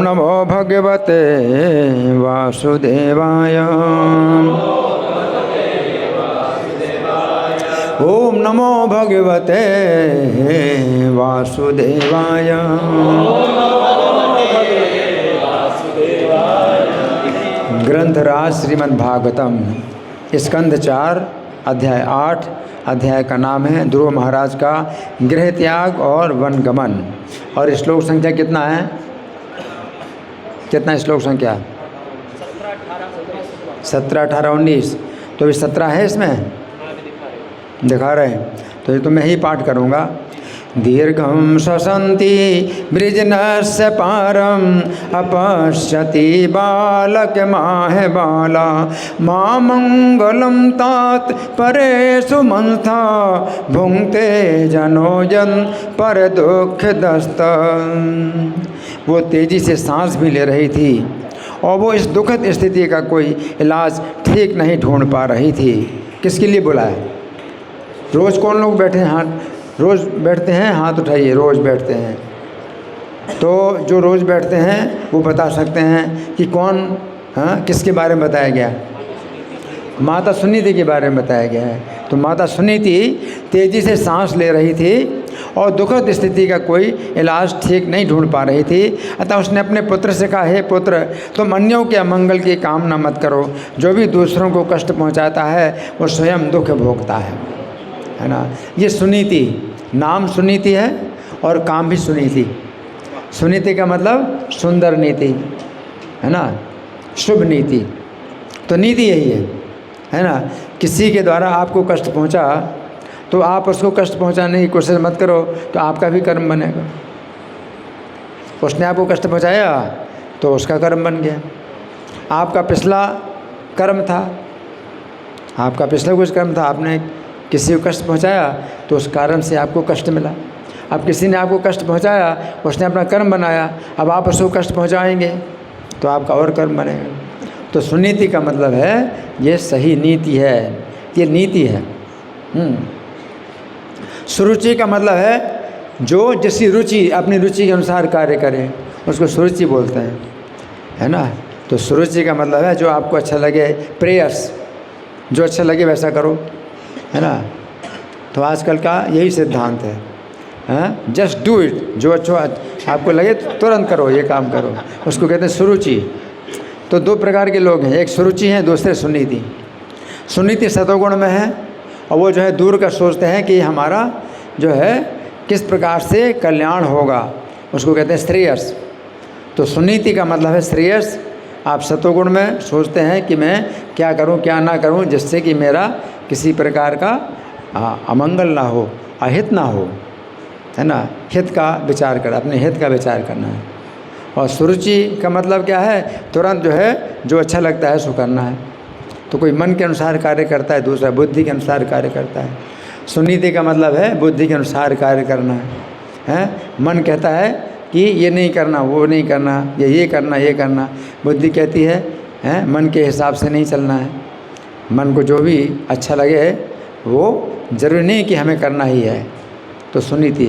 नमो भगवते वासुदेवाय। ओम नमो भगवते वासुदेवाय। ग्रंथराज श्रीमद्भागवतम स्कंध 4 अध्याय 8। अध्याय का नाम है ध्रुव महाराज का गृह त्याग और वनगमन। और श्लोक संख्या कितना है? कितना श्लोक संख्या? 17, 18, 19। तो ये 17 है इसमें दिखा रहे हैं, तो ये तो मैं ही पाठ करूँगा। दीर्घम ससंति वृजनस्य पारम अपश्यति बालक माह बाला माँ मंगलम तात परेषु मंथा भुंक्ते जनोजन पर दुख दस्त। वो तेजी से सांस भी ले रही थी और वो इस दुखद स्थिति का कोई इलाज ठीक नहीं ढूंढ पा रही थी। किसके लिए बुलाया? रोज़ कौन लोग बैठे हैं? रोज़ बैठते हैं, हाथ उठाइए। रोज़ बैठते हैं तो जो रोज़ बैठते हैं वो बता सकते हैं कि कौन, हाँ, किसके बारे में बताया गया? माता सुनीति के बारे में बताया गया है। तो माता सुनीति तेज़ी से सांस ले रही थी और दुखद स्थिति का कोई इलाज ठीक नहीं ढूंढ पा रही थी। अतः उसने अपने पुत्र से कहा, हे पुत्र, तुम अन्यों के अमंगल की कामना मत करो। जो भी दूसरों को कष्ट पहुंचाता है वो स्वयं दुख भोगता है ना। ये सुनीति, नाम सुनीति है और काम भी सुनीति। सुनीति का मतलब सुंदर नीति है ना, शुभ नीति। तो नीति यही है ना। किसी के द्वारा आपको कष्ट पहुंचा तो आप उसको कष्ट पहुंचाने की कोशिश मत करो, तो आपका भी कर्म बनेगा। उसने आपको कष्ट पहुंचाया तो उसका कर्म बन गया। आपका पिछला कर्म था, आपका पिछला कुछ कर्म था, आपने किसी को कष्ट पहुंचाया तो उस कारण से आपको कष्ट मिला। अब किसी ने आपको कष्ट पहुंचाया, उसने अपना कर्म बनाया, अब आप उसको कष्ट पहुंचाएंगे तो आपका और कर्म बनेगा। तो सुनीति का मतलब है ये सही नीति है, ये नीति है। सुरुचि का मतलब है जो जिसकी रुचि, अपनी रुचि के अनुसार कार्य करे, उसको सुरुचि बोलते हैं, है ना। तो सुरुचि का मतलब है जो आपको अच्छा लगे, प्रेयस, जो अच्छा लगे वैसा करो, है ना। तो आजकल का यही सिद्धांत है, हाँ, जस्ट डू इट। जो अच्छा आपको लगे तुरंत करो, ये काम करो, उसको कहते हैं सुरुचि। तो दो प्रकार के लोग हैं, एक सुरुचि है, दूसरे सुनीति। सुनीति सतोगुण में है और वो जो है दूर का सोचते हैं कि हमारा जो है किस प्रकार से कल्याण होगा, उसको कहते हैं श्रेयस। तो सुनीति का मतलब है श्रेयस। आप सतोगुण में सोचते हैं कि मैं क्या करूं क्या ना करूं जिससे कि मेरा किसी प्रकार का अमंगल ना हो, अहित ना हो, है ना। हित का विचार कर, अपने हित का विचार करना है। और सुरुचि का मतलब क्या है? तुरंत जो है जो अच्छा लगता है सो करना है। तो कोई मन के अनुसार कार्य करता है, दूसरा बुद्धि के अनुसार कार्य करता है। सुनीति का मतलब है बुद्धि के अनुसार कार्य करना है। मन कहता है कि ये नहीं करना, वो नहीं करना, ये करना, ये करना। बुद्धि कहती है मन के हिसाब से नहीं चलना है। मन को जो भी अच्छा लगे वो जरूरी नहीं कि हमें करना ही है। तो सुनीति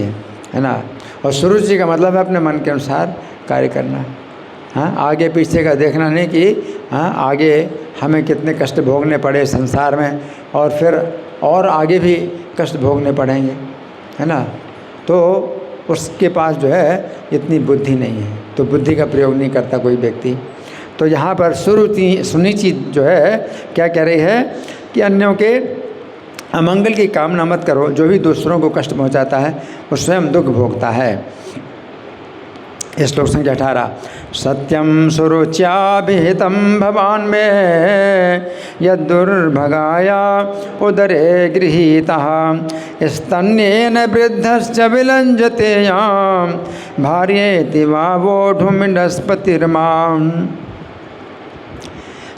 है ना। और सुरुचि का मतलब है अपने मन के अनुसार कार्य करना है। हाँ, आगे पीछे का देखना नहीं कि हाँ आगे हमें कितने कष्ट भोगने पड़े संसार में और फिर और आगे भी कष्ट भोगने पड़ेंगे, है ना। तो उसके पास जो है इतनी बुद्धि नहीं है, तो बुद्धि का प्रयोग नहीं करता कोई व्यक्ति। तो यहाँ पर सुनीति जो है क्या कह रही है कि अन्यों के अमंगल की कामना मत करो। जो भी दूसरों को कष्ट पहुँचाता है वो स्वयं दुख भोगता है। श्लोक संख्या 18। सत्यम सुरुच्याभिहितं भवान में यदुर्भगाया उदरे गृहीतः स्तन्येन वृद्धश्च विलंजते यां भार्येति वा वोढुमिडस्पतिर्मां।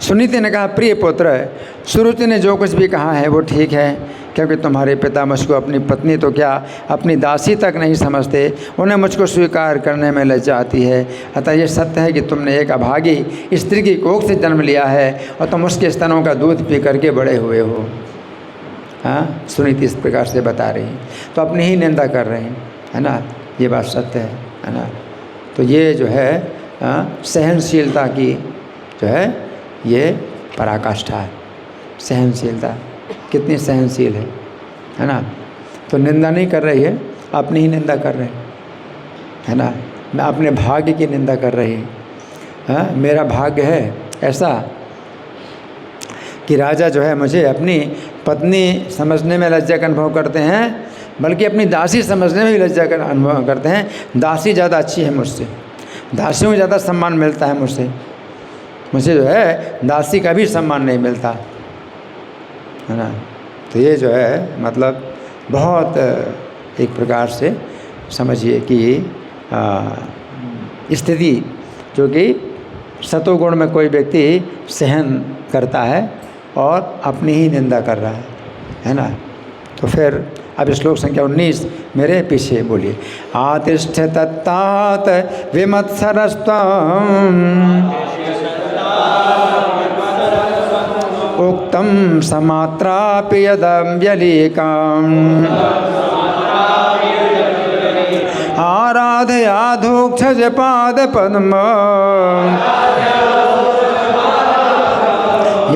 सुनीति ने कहा, प्रिय पुत्र, सुरुचि ने जो कुछ भी कहा है वो ठीक है, क्योंकि तुम्हारे पिता मुझको अपनी पत्नी तो क्या अपनी दासी तक नहीं समझते, उन्हें मुझको स्वीकार करने में लज्जा आती है। अतः ये सत्य है कि तुमने एक अभागी स्त्री की कोख से जन्म लिया है और तुम उसके स्तनों का दूध पी करके बड़े हुए हो। हाँ, सुनीति इस प्रकार से बता रही है, तो अपनी ही निंदा कर रहे हैं, है ना। ये बात सत्य है ना। तो ये जो है सहनशीलता की जो है ये पराकाष्ठा है। सहनशीलता कितनी सहनशील है ना। तो निंदा नहीं कर रही है, अपनी ही निंदा कर रहे है ना। मैं अपने भाग्य की निंदा कर रही है। मेरा भाग्य है ऐसा कि राजा जो है मुझे अपनी पत्नी समझने में लज्जा का अनुभव करते हैं, बल्कि अपनी दासी समझने में भी लज्जा का अनुभव करते हैं। दासी ज़्यादा अच्छी है मुझसे, दासियों को ज़्यादा सम्मान मिलता है मुझसे जो है दासी का भी सम्मान नहीं मिलता है ना। तो ये जो है मतलब बहुत एक प्रकार से समझिए कि स्थिति जो कि सतोगुण में कोई व्यक्ति सहन करता है और अपनी ही निंदा कर रहा है ना। तो फिर अब श्लोक संख्या 19 मेरे पीछे बोलिए। आतिष्ठ तत्तात विमत्सरस्त्वम् उक्तं समात्रापि यदव्यलीकाम् आराधयाधोक्षज पादपद्म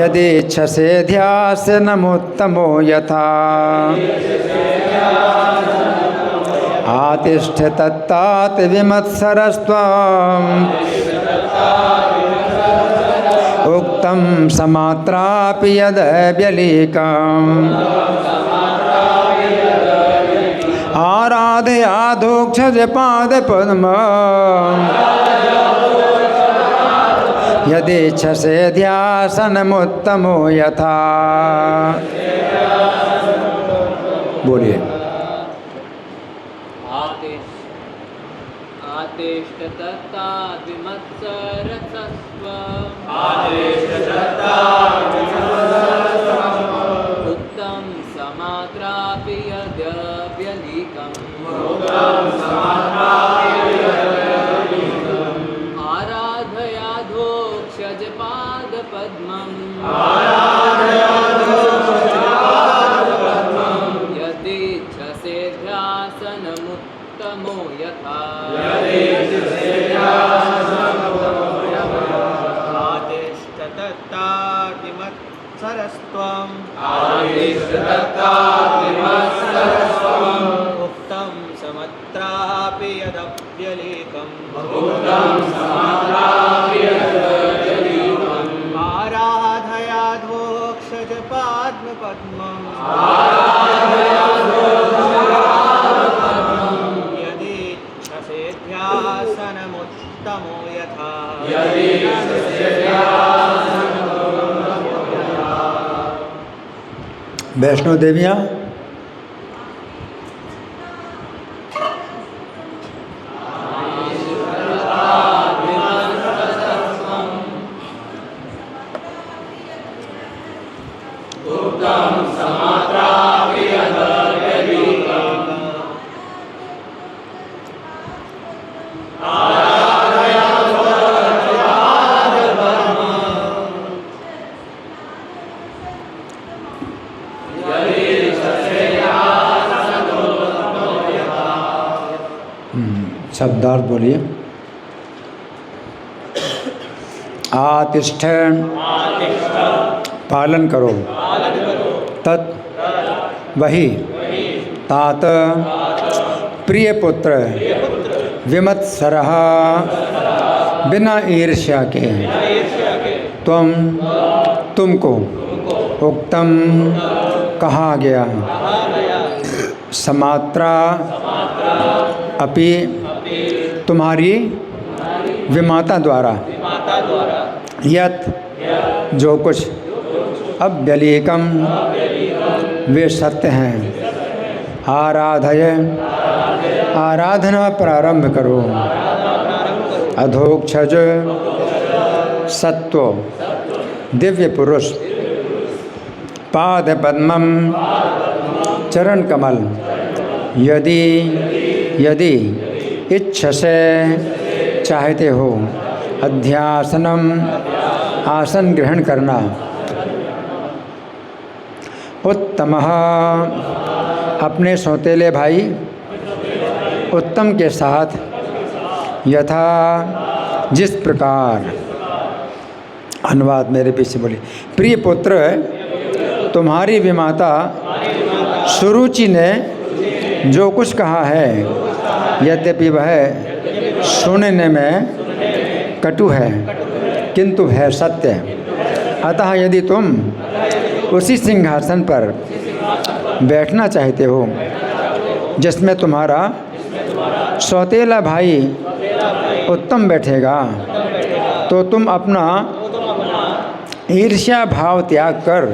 यदेच्छसे ध्यासनमुत्तमो यथा आतिष्ठ तत्तात विमत्सरस्त्वम् उक्तं समात्रापि यदव्यलीकाम् आराधयाधोक्षज पादपद्म यदेच्छसे ध्यासनमुत्तमो यथा। बोलिए। उत्तम समात्रापि यद्यव्यलीकम् आराधयाधोक्षज पादपद्मम् यदेच्छसे ध्यासनमुत्तमो यथा उक्तं समत्रापि यदव्यलीकम् आराधयाधोक्षज पादपद्मम् यदेच्छसे ध्यासनमुत्तमो यथा। वैष्णो देवियाँ शब्दार्थ बोलिए। आतिष्ठ पालन करो, तत् वही, तात प्रिय पुत्र विमत्सरः बिना ईर्ष्या के, तुमको उक्तम कहा गया, समात्रा अपि तुम्हारी विमाता द्वारा, यत जो कुछ अव्यलीकम वे सत्य हैं, आराधय आराधना प्रारंभ करो, अधोक्षज सत्व दिव्य पुरुष, पाद पद्मम चरण कमल, यदि यदि इच्छसे चाहते हो, अध्यासनम आसन ग्रहण करना, उत्तमः अपने सौतेले भाई उत्तम के साथ, यथा जिस प्रकार, अनुवाद मेरे पीछे बोली, प्रिय पुत्र तुम्हारी विमाता सुरुचि ने जो कुछ कहा है, यद्यपि वह सुनने में कटु है किंतु है सत्य। अतः यदि तुम उसी सिंहासन पर बैठना चाहते हो जिसमें तुम्हारा सौतेला भाई उत्तम बैठेगा, तो तुम अपना ईर्ष्या भाव त्याग कर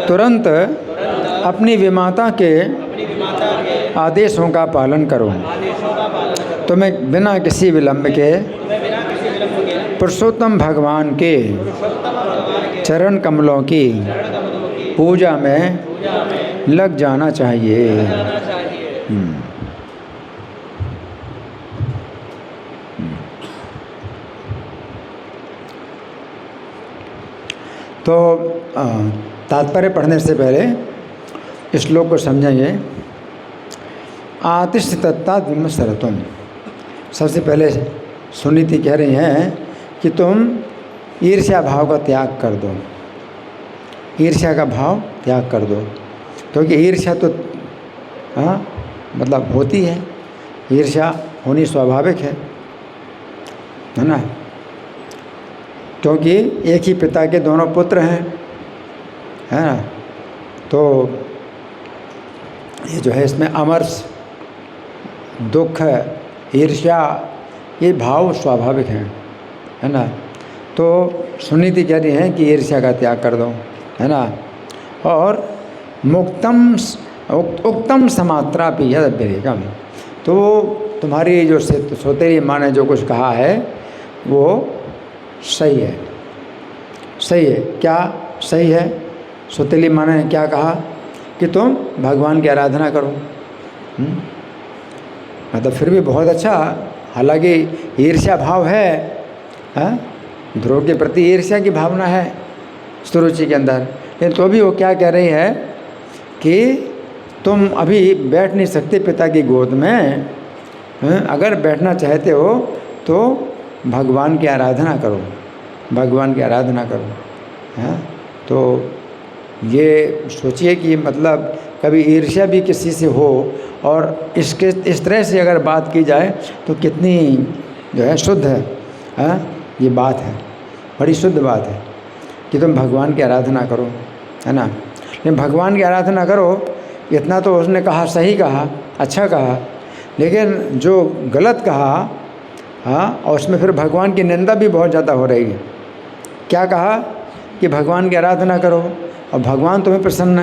तुरंत अपनी विमाता के आदेशों का पालन करो। तुम्हें बिना किसी विलंब के पुरुषोत्तम भगवान के चरण कमलों की पूजा में लग जाना चाहिए। तो तात्पर्य पढ़ने से पहले इस श्लोक को समझेंगे। आतिष्ठ तत्ता विमसरतुम। सबसे पहले सुनीति कह रही हैं कि तुम ईर्ष्या भाव का त्याग कर दो, ईर्ष्या का भाव त्याग कर दो, क्योंकि ईर्ष्या तो मतलब होती है, ईर्ष्या होनी स्वाभाविक है ना, क्योंकि एक ही पिता के दोनों पुत्र हैं, है ना। तो ये जो है इसमें अमर्ष, दुख, ईर्ष्या, ये भाव स्वाभाविक है ना। तो सुनीति कह रही है कि ईर्ष्या का त्याग कर दो, है ना। और मुक्तम उक्तम समात्रा भी यद व्यतिरेकम। तो तुम्हारी जो सौतेली माँ ने जो कुछ कहा है वो सही है, सही है। क्या सही है? सौतेली माँ ने क्या कहा कि तुम भगवान की आराधना करो। मतलब फिर भी बहुत अच्छा, हालांकि ईर्ष्या भाव है, ध्रुव के प्रति ईर्ष्या की भावना है सुरुचि के अंदर, लेकिन तो भी वो क्या कह रही है कि तुम अभी बैठ नहीं सकते पिता की गोद में, अगर बैठना चाहते हो तो भगवान की आराधना करो, भगवान की आराधना करो। हाँ, तो ये सोचिए कि मतलब कभी ईर्ष्या भी किसी से हो और इसके इस तरह से अगर बात की जाए तो कितनी जो है शुद्ध है, ये बात है, बड़ी शुद्ध बात है कि तुम भगवान की आराधना करो, है ना। लेकिन भगवान की आराधना करो इतना तो उसने कहा, सही कहा, अच्छा कहा, लेकिन जो गलत कहा, और उसमें फिर भगवान की निंदा भी बहुत ज़्यादा हो रही है। क्या कहा कि भगवान की आराधना करो और भगवान तुम्हें प्रसन्न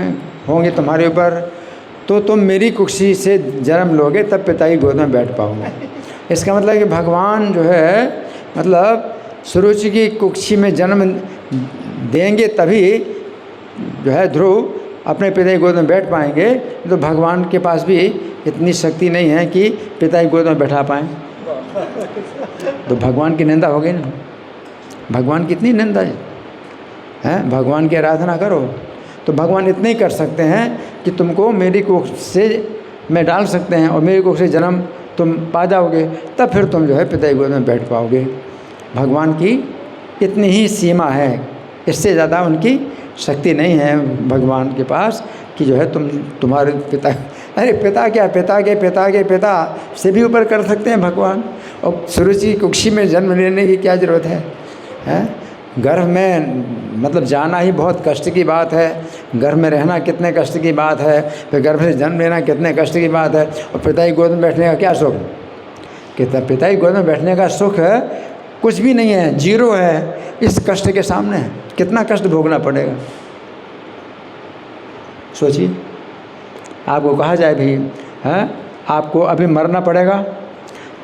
होंगे तुम्हारे ऊपर, तो तुम मेरी कुक्षी से जन्म लोगे तब पिता की गोद में बैठ पाओगे। इसका मतलब कि भगवान जो है मतलब सुरुचि की कुक्षी में जन्म देंगे तभी जो है ध्रुव अपने पिता की गोद में बैठ पाएंगे। तो भगवान के पास भी इतनी शक्ति नहीं है कि पिता की गोद में बैठा पाएँ, तो भगवान की निंदा हो गई ना। भगवान की इतनी निंदा है, भगवान की आराधना करो तो भगवान इतने ही कर सकते हैं कि तुमको मेरी कोख से में डाल सकते हैं और मेरी कोख से जन्म तुम पा जाओगे, तब फिर तुम जो है पिता की गोद में बैठ पाओगे। भगवान की इतनी ही सीमा है, इससे ज़्यादा उनकी शक्ति नहीं है भगवान के पास कि जो है तुम्हारे पिता, अरे पिता क्या, पिता के पिता से भी ऊपर कर सकते हैं भगवान। और सुरुचि कुक्षी में जन्म लेने की क्या ज़रूरत है? गर्भ में मतलब जाना ही बहुत कष्ट की बात है, गर्भ में रहना कितने कष्ट की बात है, फिर गर्भ से जन्म लेना कितने कष्ट की बात है, और पिता की गोद में बैठने का क्या सुख? पिता की गोद में बैठने का सुख कुछ भी नहीं है, जीरो है इस कष्ट के सामने। कितना कष्ट भोगना पड़ेगा सोचिए। आपको कहा जाए भी आपको अभी मरना पड़ेगा,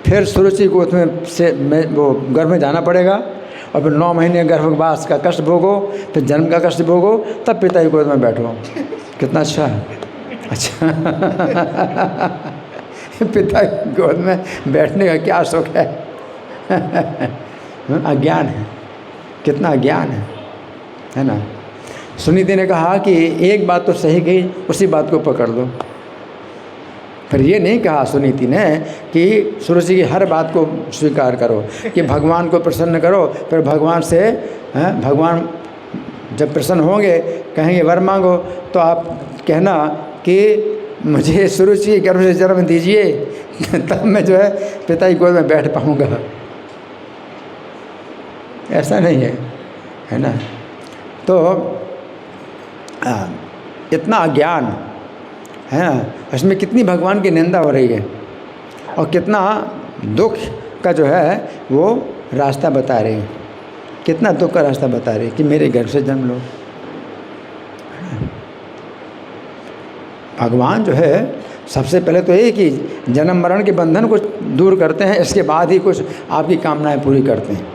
फिर सुरुचि गोद में वो गर्भ में जाना पड़ेगा, और फिर 9 महीने गर्भवास का कष्ट भोगो, फिर जन्म का कष्ट भोगो, तब पिता की गोद में बैठो। कितना अच्छा है, अच्छा पिता की गोद में बैठने का क्या सुख है? अज्ञान है, कितना अज्ञान है ना। सुनीति ने कहा कि एक बात तो सही कही, उसी बात को पकड़ लो। फिर ये नहीं कहा सुनीति ने कि सुरुचि की हर बात को स्वीकार करो, कि भगवान को प्रसन्न करो, फिर भगवान से भगवान जब प्रसन्न होंगे कहेंगे वर मांगो तो आप कहना कि मुझे सुरुचि के गर्भ से जन्म दीजिए तब मैं जो है पिता की गोद में बैठ पाऊँगा। ऐसा नहीं है ना। तो इतना अज्ञान है ना, इसमें कितनी भगवान की निंदा हो रही है और कितना दुख का जो है वो रास्ता बता रही है, कितना दुख का रास्ता बता रही है कि मेरे घर से जन्म लो। भगवान जो है सबसे पहले तो ये कि जन्म मरण के बंधन को दूर करते हैं, इसके बाद ही कुछ आपकी कामनाएं पूरी करते हैं।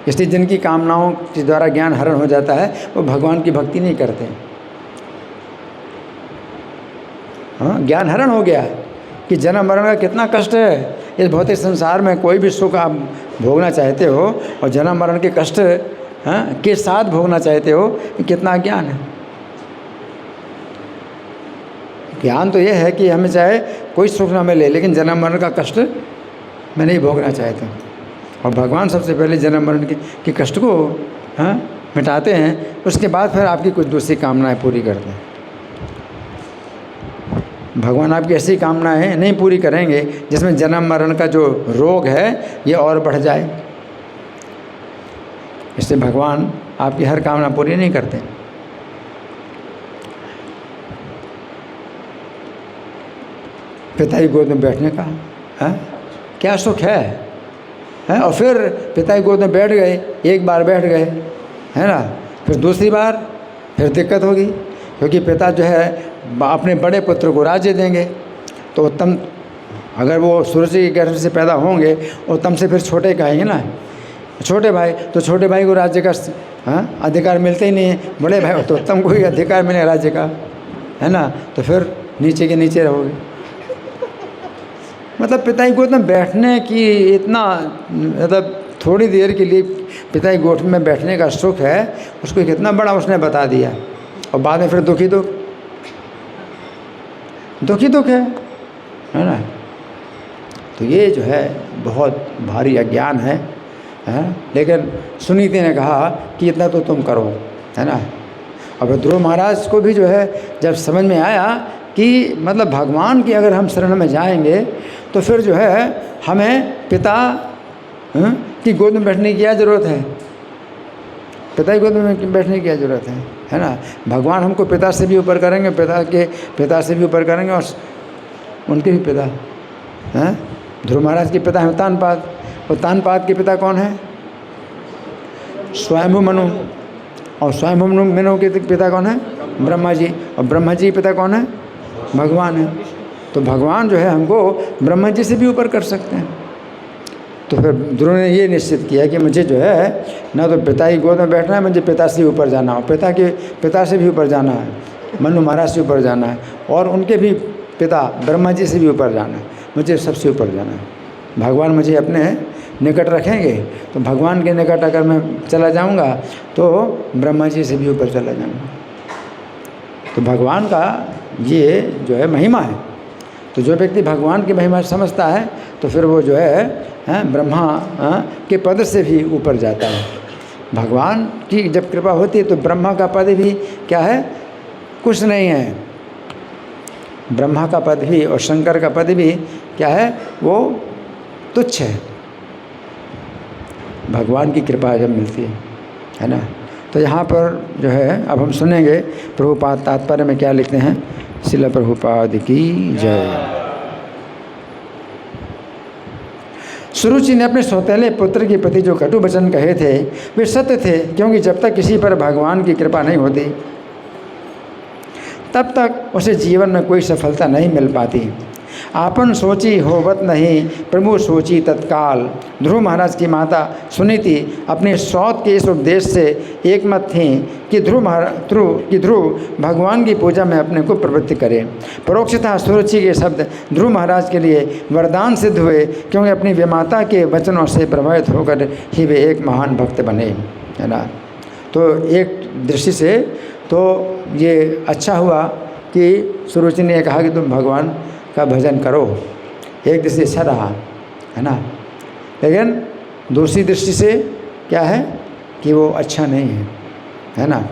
इसलिए जिनकी कामनाओं के द्वारा ज्ञान हरण हो जाता है वो भगवान की भक्ति नहीं करते। हाँ, ज्ञान हरण हो गया कि जन्म मरण का कितना कष्ट है। इस भौतिक संसार में कोई भी सुख आप भोगना चाहते हो और जन्म मरण के कष्ट के साथ भोगना चाहते हो, कितना ज्ञान है। ज्ञान तो यह है कि हमें चाहे कोई सुख ना मिले लेकिन जन्म मरण का कष्ट मैं नहीं भोगना चाहता। और भगवान सबसे पहले जन्म मरण के कष्ट को मिटाते हैं, उसके बाद फिर आपकी कुछ दूसरी कामनाएं पूरी करते हैं। भगवान आपकी ऐसी कामनाएं नहीं पूरी करेंगे जिसमें जन्म मरण का जो रोग है ये और बढ़ जाए। इसलिए भगवान आपकी हर कामना पूरी नहीं करते। पिता की गोद में बैठने का क्या सुख है? और फिर पिता की गोद में बैठ गए, एक बार बैठ गए है ना, फिर दूसरी बार फिर दिक्कत होगी, क्योंकि पिता जो है अपने बड़े पुत्र को राज्य देंगे तो उत्तम, अगर वो सूरज के गर्भ से पैदा होंगे उत्तम से फिर छोटे कहेंगे ना, छोटे भाई, तो छोटे भाई को राज्य का अधिकार मिलते ही नहीं है। बड़े भाई तो उत्तम को ही अधिकार मिले राज्य का, है ना, तो फिर नीचे के नीचे रहोगे। मतलब पिता की गोद में बैठने की इतना, मतलब थोड़ी देर के लिए पिता की गोद में बैठने का सुख है, उसको कितना बड़ा उसने बता दिया। और बाद में फिर दुखी दुख है ना। तो ये जो है बहुत भारी अज्ञान है लेकिन सुनीति ने कहा कि इतना तो तुम करो, है ना। अब ध्रुव महाराज को भी जो है जब समझ में आया कि मतलब भगवान की अगर हम शरण में जाएंगे तो फिर जो है हमें पिता की गोद में बैठने की क्या ज़रूरत है, पिता की गोद में बैठने की क्या ज़रूरत है ना। भगवान हमको पिता से भी ऊपर करेंगे, पिता से भी ऊपर करेंगे और उनके भी पिता हैं। ध्रुव महाराज के पिता हैं तानपाद, और तानपाद के पिता कौन है? स्वयंभू मनु, और स्वयंभू मनु के पिता कौन है? ब्रह्मा जी, और ब्रह्मा जी के पिता कौन है? भगवान है। तो भगवान जो है हमको ब्रह्मा जी से भी ऊपर कर सकते हैं। तो फिर ध्रुव ने ये निश्चित किया कि मुझे जो है ना तो पिता की गोद में बैठना है, मुझे पिता से ऊपर जाना हो, पिता से भी ऊपर जाना है, मनु महाराज से ऊपर जाना है, और उनके भी पिता ब्रह्मा जी से भी ऊपर जाना है, मुझे सबसे ऊपर जाना है। भगवान मुझे अपने निकट रखेंगे तो भगवान के निकट अगर मैं चला जाऊंगा तो ब्रह्मा जी से भी ऊपर चला जाऊंगा। तो भगवान का ये जो है महिमा है। तो जो व्यक्ति भगवान की महिमा समझता है तो फिर वो जो है ब्रह्मा के पद से भी ऊपर जाता है। भगवान की जब कृपा होती है तो ब्रह्मा का पद भी क्या है? कुछ नहीं है। ब्रह्मा का पद भी और शंकर का पद भी क्या है? वो तुच्छ है। भगवान की कृपा जब मिलती है ना। तो यहाँ पर जो है अब हम सुनेंगे प्रभुपाद तात्पर्य में क्या लिखते हैं। श्रील प्रभुपाद की जय। सुरुचि ने अपने सौतेले पुत्र के प्रति जो कटु वचन कहे थे वे सत्य थे, क्योंकि जब तक किसी पर भगवान की कृपा नहीं होती तब तक उसे जीवन में कोई सफलता नहीं मिल पाती। आपन सोची होवत नहीं, प्रभु सोची तत्काल। ध्रुव महाराज की माता सुनीति अपने सौत के इस उपदेश से एकमत थीं कि ध्रुव भगवान की पूजा में अपने को प्रवृत्त करे। परोक्षतः सुरुचि के शब्द ध्रुव महाराज के लिए वरदान सिद्ध हुए, क्योंकि अपनी विमाता के वचनों से प्रभावित होकर ही वे एक महान भक्त बने, है ना। तो एक दृष्टि से तो ये अच्छा हुआ कि सुरुचि ने कहा कि तुम भगवान का भजन करो। एक दृष्टि अच्छा रहा, है ना, लेकिन दूसरी दृष्टि से क्या है कि वो अच्छा नहीं है ना।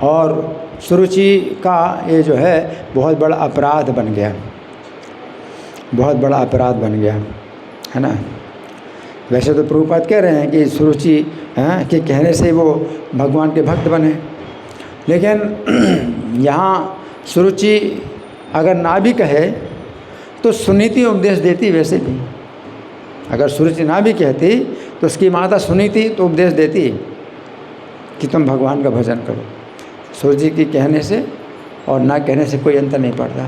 और सुरुचि का ये जो है बहुत बड़ा अपराध बन गया, बहुत बड़ा अपराध बन गया, है ना। वैसे तो प्रभुपाद कह रहे हैं कि सुरुचि के कहने से वो भगवान के भक्त बने, लेकिन यहाँ सुरुचि अगर ना भी कहे तो सुनीति उपदेश देती। वैसे भी अगर सुरुचि ना भी कहती तो उसकी माता सुनीति तो उपदेश देती कि तुम भगवान का भजन करो। सुरुचि के कहने से और ना कहने से कोई अंतर नहीं पड़ता,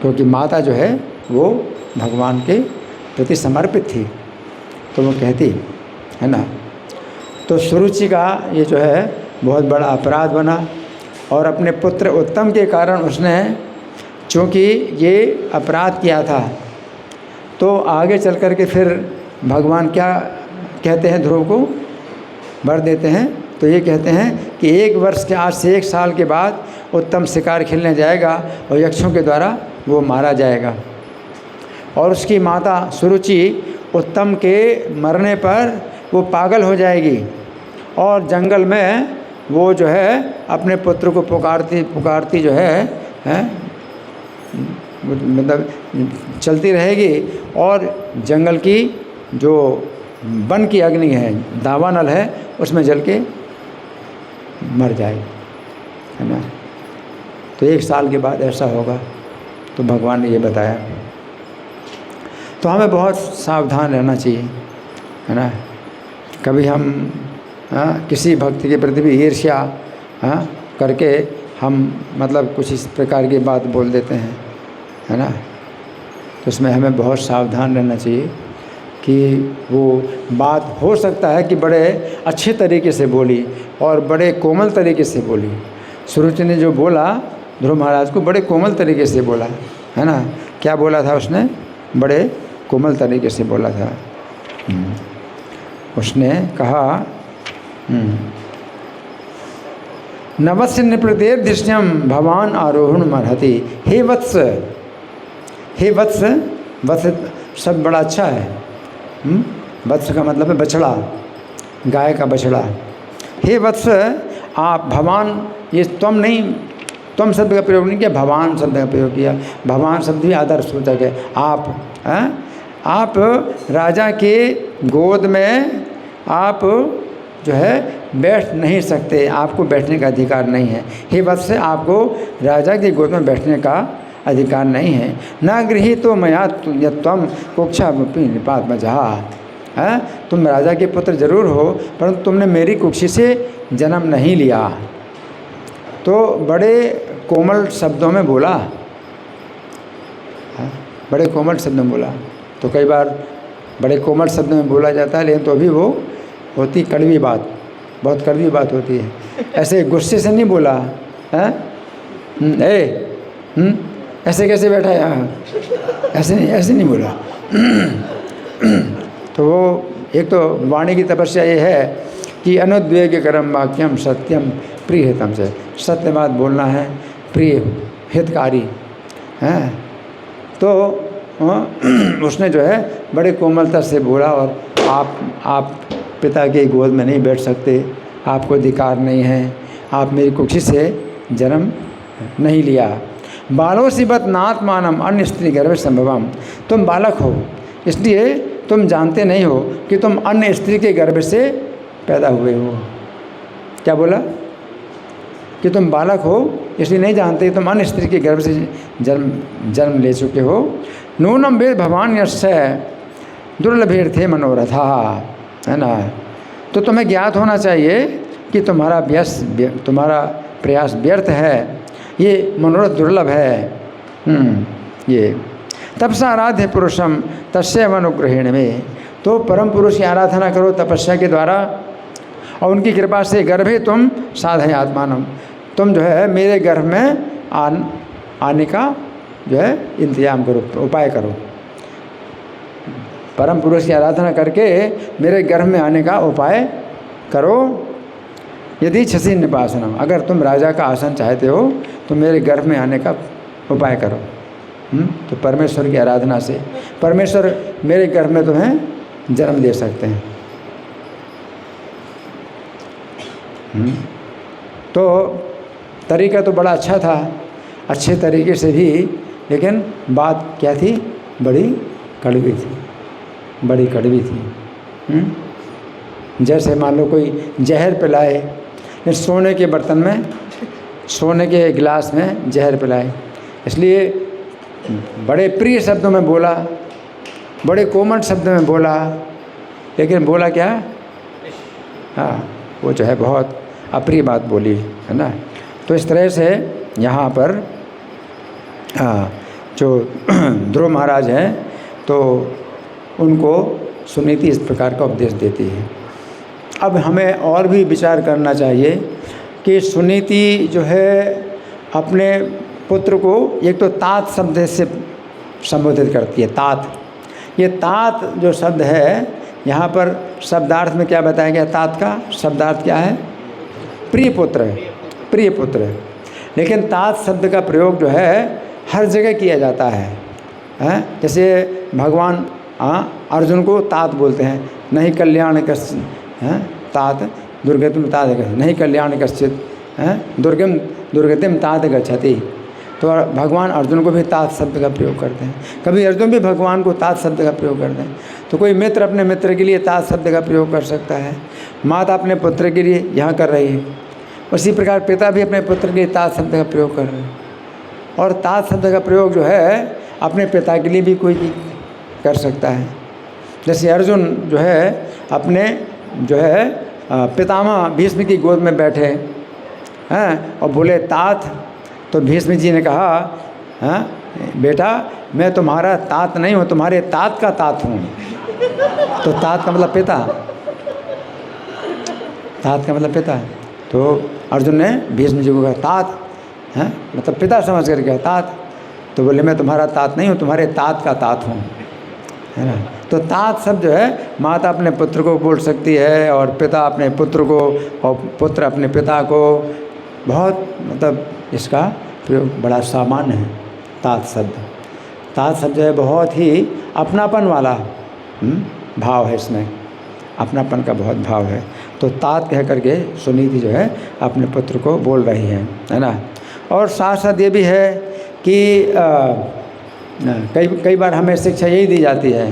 क्योंकि माता जो है वो भगवान के प्रति समर्पित थी, तो वो कहती, है ना। तो सुरुचि का ये जो है बहुत बड़ा अपराध बना, और अपने पुत्र उत्तम के कारण उसने चूँकि ये अपराध किया था, तो आगे चल कर के फिर भगवान क्या कहते हैं, ध्रुव को वर देते हैं। तो ये कहते हैं कि 1 वर्ष के आज से 1 साल के बाद उत्तम शिकार खेलने जाएगा और यक्षों के द्वारा वो मारा जाएगा। और उसकी माता सुरुचि उत्तम के मरने पर वो पागल हो जाएगी और जंगल में वो जो है अपने पुत्र को पुकारती जो है मतलब चलती रहेगी, और जंगल की जो वन की अग्नि है, दावानल है, उसमें जल के मर जाएगी, है ना। तो 1 साल के बाद ऐसा होगा, तो भगवान ने ये बताया। तो हमें बहुत सावधान रहना चाहिए, है ना। कभी हम किसी भक्ति के प्रति भी ईर्ष्या करके हम मतलब कुछ इस प्रकार की बात बोल देते हैं, है ना। तो उसमें हमें बहुत सावधान रहना चाहिए कि वो बात हो सकता है कि बड़े अच्छे तरीके से बोली और बड़े कोमल तरीके से बोली। सुरुचि ने जो बोला ध्रुव महाराज को बड़े कोमल तरीके से बोला, है ना। क्या बोला था उसने? बड़े कोमल तरीके से बोला था। उसने कहा नवस्य निप्रतेर दृश्यम भवान आरोहण मरहति। हे वत्स, हे वत्स, वत्स शब्द बड़ा अच्छा है। वत्स का मतलब है बछड़ा, गाय का बछड़ा। हे वत्स, आप भवान, ये तुम नहीं, तुम शब्द का प्रयोग नहीं किया, भवान शब्द का प्रयोग किया। भवान शब्द भी आदर्शसूचक है। आप राजा के गोद में आप जो है बैठ नहीं सकते, आपको बैठने का अधिकार नहीं है। हे वत्स, आपको राजा की गोद में बैठने का अधिकार नहीं है। न गृहीतो मया त्वं कुक्षा निपात मजहा। तुम राजा के पुत्र जरूर हो, परंतु तुमने मेरी कुक्षी से जन्म नहीं लिया। तो बड़े कोमल शब्दों में बोला, बड़े कोमल शब्दों में बोला। तो कई बार बड़े कोमल शब्दों में बोला जाता है, लेकिन तो भी वो होती कड़वी बात, बहुत कड़वी बात होती है। ऐसे गुस्से से नहीं बोला, ऐसे कैसे बैठा है यहाँ, ऐसे नहीं बोला। तो वो एक तो वाणी की तपस्या ये है कि अनुद्वेग कर्म वाक्यम सत्यम प्रिय हितम से, सत्य बात बोलना है, प्रिय हितकारी है। तो उसने जो है बड़े कोमलता से बोला, और आप पिता के गोद में नहीं बैठ सकते, आपको अधिकार नहीं है, आप मेरी कुक्षी से जन्म नहीं लिया। बालो सिबत नाथ मानम अन्य स्त्री गर्भ संभवम। तुम बालक हो, इसलिए तुम जानते नहीं हो कि तुम अन्य स्त्री के गर्भ से पैदा हुए हो। क्या बोला? कि तुम बालक हो इसलिए नहीं जानते, तुम अन्य स्त्री के गर्भ से जन्म ले चुके हो। नूनम वेद भवान यस्य दुर्लभेर थे मनोरथा, है ना। तो तुम्हें ज्ञात होना चाहिए कि तुम्हारा प्रयास व्यर्थ है, ये मनोरथ दुर्लभ है। ये तपसा आराध्य पुरुषम तस्य अनुग्रहेण में। तो परम पुरुष की आराधना करो तपस्या के द्वारा, और उनकी कृपा से गर्भे तुम साधय आत्मानम। तुम जो है मेरे गर्भ में आने का जो है इंतजाम करो, उपाय करो। परम पुरुष की आराधना करके मेरे गर्भ में आने का उपाय करो। यदि छसी निपासनम, अगर तुम राजा का आसन चाहते हो तो मेरे गर्भ में आने का उपाय करो। तो परमेश्वर की आराधना से परमेश्वर मेरे गर्भ में तुम्हें जन्म दे सकते हैं। तो तरीका तो बड़ा अच्छा था, अच्छे तरीके से भी, लेकिन बात क्या थी? बड़ी कड़वी थी, बड़ी कड़वी थी। जैसे मान लो कोई जहर पिलाए, फिर सोने के बर्तन में, सोने के गिलास में जहर पिलाए। इसलिए बड़े प्रिय शब्दों में बोला, बड़े कोमल शब्दों में बोला, लेकिन बोला क्या? हाँ, वो जो है बहुत अप्रिय बात बोली, है ना। तो इस तरह से यहाँ पर जो ध्रुव महाराज हैं, तो उनको सुनीति इस प्रकार का उपदेश देती है। अब हमें और भी विचार करना चाहिए कि सुनीति जो है अपने पुत्र को एक तो तात शब्द से संबोधित करती है। तात, ये तात जो शब्द है, यहाँ पर शब्दार्थ में क्या बताया गया? तात का शब्दार्थ क्या है? प्रिय पुत्र है, प्रिय पुत्र है। लेकिन तात शब्द का प्रयोग जो है हर जगह किया जाता है, हैं? जैसे भगवान अर्जुन को तात बोलते हैं, नहीं कल्याण कश्चित, हैं? तात दुर्गतिम तात नहीं कल्याण कश्चित, हैं? दुर्गतिम तात गच्छति। तो भगवान अर्जुन को भी तात शब्द का प्रयोग करते हैं। कभी अर्जुन भी भगवान को तात शब्द का प्रयोग करते हैं। तो कोई मित्र अपने मित्र के लिए तात शब्द का प्रयोग कर सकता है, माता अपने पुत्र के लिए यहाँ कर रही है, उसी प्रकार पिता भी अपने पुत्र के लिए तात शब्द का प्रयोग कर रहे हैं। और तात शब्द का प्रयोग जो है अपने पिता के लिए भी कोई कर सकता है। जैसे अर्जुन जो है अपने जो है पितामह भीष्म की गोद में बैठे हैं और बोले तात, तो भीष्म जी ने कहा, हाँ बेटा मैं तुम्हारा तात नहीं हूँ, तुम्हारे तात का तात हूँ। तो तात का मतलब पिता, तात का मतलब पिता। तो अर्जुन ने भीष्म जी को कहा तात, हैं मतलब पिता समझ कर कहा तात। तो बोले मैं तुम्हारा तात नहीं हूँ, तुम्हारे तात का तात हूँ, है ना। तो तात शब्द जो है माता अपने पुत्र को बोल सकती है, और पिता अपने पुत्र को, और पुत्र अपने पिता को। बहुत मतलब इसका प्रयोग बड़ा सामान्य है तात शब्द। तात शब्द जो है बहुत ही अपनापन वाला भाव है, इसमें अपनापन का बहुत भाव है। तो तात कह करके सुनीति जो है अपने पुत्र को बोल रही है ना। और साथ साथ ये भी है कि कई बार हमें शिक्षा यही दी जाती है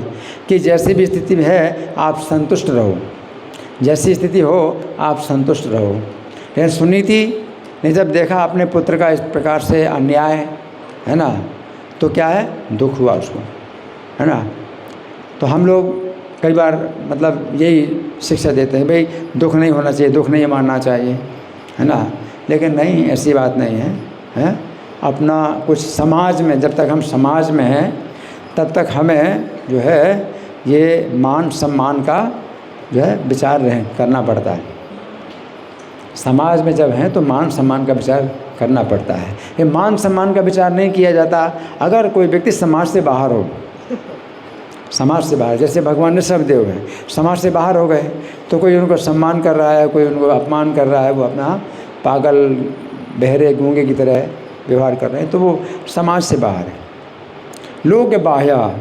कि जैसी भी स्थिति में है आप संतुष्ट रहो, जैसी स्थिति हो आप संतुष्ट रहो। लेकिन सुनीति ने जब देखा अपने पुत्र का इस प्रकार से अन्याय, है ना, तो क्या है, दुख हुआ उसको, है ना। तो हम लोग कई बार मतलब यही शिक्षा देते हैं, भाई दुख नहीं होना चाहिए, दुख नहीं मानना चाहिए, है ना। लेकिन नहीं, ऐसी बात नहीं है, हैं। अपना कुछ समाज में, जब तक हम समाज में हैं तब तक हमें जो है ये मान सम्मान का जो है विचार करना पड़ता है। समाज में जब हैं तो मान सम्मान का विचार करना पड़ता है। ये मान सम्मान का विचार नहीं किया जाता अगर कोई व्यक्ति समाज से बाहर हो, समाज से बाहर। जैसे भगवान ऋषभदेव हैं, समाज से बाहर हो गए, तो कोई उनको सम्मान कर रहा है, कोई उनको अपमान कर रहा है, वो अपना पागल बहरे गूंगे की तरह व्यवहार कर रहे हैं, तो वो समाज से बाहर है। लोक बाह्य,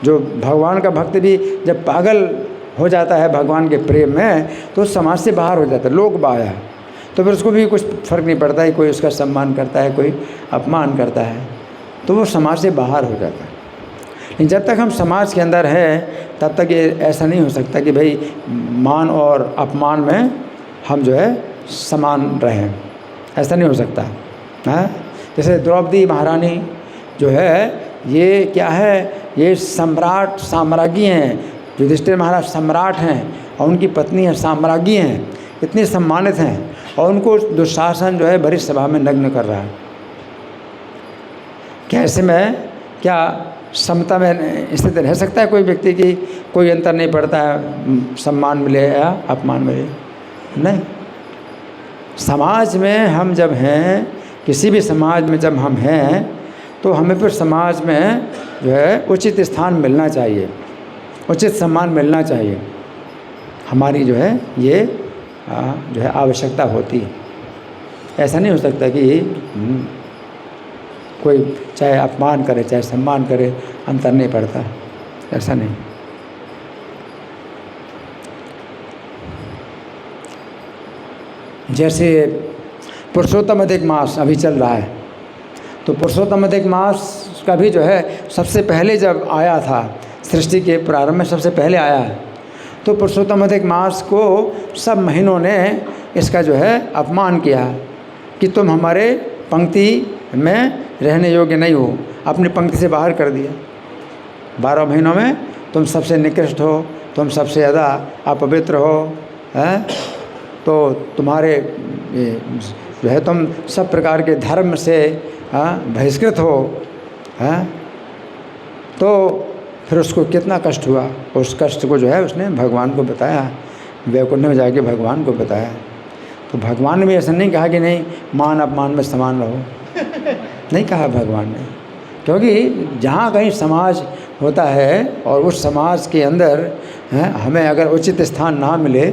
जो भगवान का भक्त भी जब पागल हो जाता है भगवान के प्रेम में, तो समाज से बाहर हो जाता है, लोक बाह्य। तो फिर उसको भी कुछ फर्क नहीं पड़ता है, कोई उसका सम्मान करता है, कोई अपमान करता है, तो वो समाज से बाहर हो जाता है। लेकिन जब तक हम समाज के अंदर हैं तब तक ये ऐसा नहीं हो सकता कि भाई मान और अपमान में हम जो है समान रहें, ऐसा नहीं हो सकता है। जैसे द्रौपदी महारानी जो है ये क्या है, ये सम्राट साम्राज्ञी हैं, युधिष्ठिर महाराज सम्राट हैं और उनकी पत्नी है साम्राज्ञी हैं, इतनी सम्मानित हैं, और उनको दुशासन जो है बड़ी सभा में नग्न कर रहा है। कैसे में क्या समता में स्थित रह सकता है कोई व्यक्ति की? कोई अंतर नहीं पड़ता है सम्मान मिले या अपमान मिले, नहीं। समाज में हम जब हैं, किसी भी समाज में जब हम हैं, तो हमें फिर समाज में जो है उचित स्थान मिलना चाहिए, उचित सम्मान मिलना चाहिए। हमारी जो है ये जो है आवश्यकता होती है। ऐसा नहीं हो सकता कि कोई चाहे अपमान करे चाहे सम्मान करे, अंतर नहीं पड़ता, ऐसा नहीं। जैसे पुरुषोत्तम अधिक मास अभी चल रहा है, तो पुरुषोत्तम अधिक मास का भी जो है सबसे पहले जब आया था, सृष्टि के प्रारंभ में सबसे पहले आया है, तो पुरुषोत्तम अधिक मास को सब महीनों ने इसका जो है अपमान किया कि तुम हमारे पंक्ति में रहने योग्य नहीं हो, अपनी पंक्ति से बाहर कर दिया। 12 महीनों में तुम सबसे निकृष्ट हो, तुम सबसे ज़्यादा अपवित्र हो, हैं, तो तुम्हारे जो है तुम सब प्रकार के धर्म से बहिष्कृत हो, हैं। तो फिर उसको कितना कष्ट हुआ, उस कष्ट को जो है उसने भगवान को बताया, वैकुंठ में जाके भगवान को बताया। तो भगवान ने भी ऐसा नहीं कहा कि नहीं मान अपमान में समान रहो, नहीं कहा भगवान ने, क्योंकि जहाँ कहीं समाज होता है और उस समाज के अंदर हमें अगर उचित स्थान ना मिले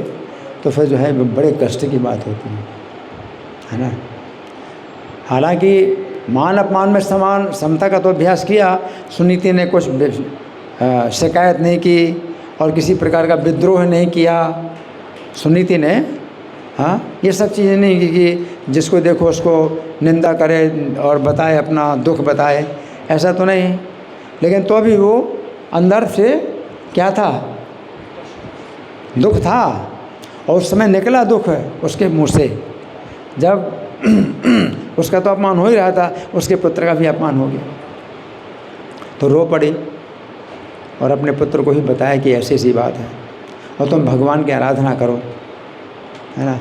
तो फिर जो है बड़े कष्ट की बात होती है ना। हालांकि मान अपमान में समान समता का तो अभ्यास किया, सुनीति ने कुछ शिकायत नहीं की और किसी प्रकार का विद्रोह नहीं किया सुनीति ने, हाँ, ये सब चीज़ें नहीं की कि जिसको देखो उसको निंदा करे और बताए, अपना दुख बताए, ऐसा तो नहीं। लेकिन तो भी वो अंदर से क्या था, दुख था, और उस समय निकला दुख उसके मुंह से, जब उसका तो अपमान हो ही रहा था, उसके पुत्र का भी अपमान हो गया, तो रो पड़ी और अपने पुत्र को ही बताया कि ऐसी ऐसी बात है और तुम भगवान की आराधना करो, है ना।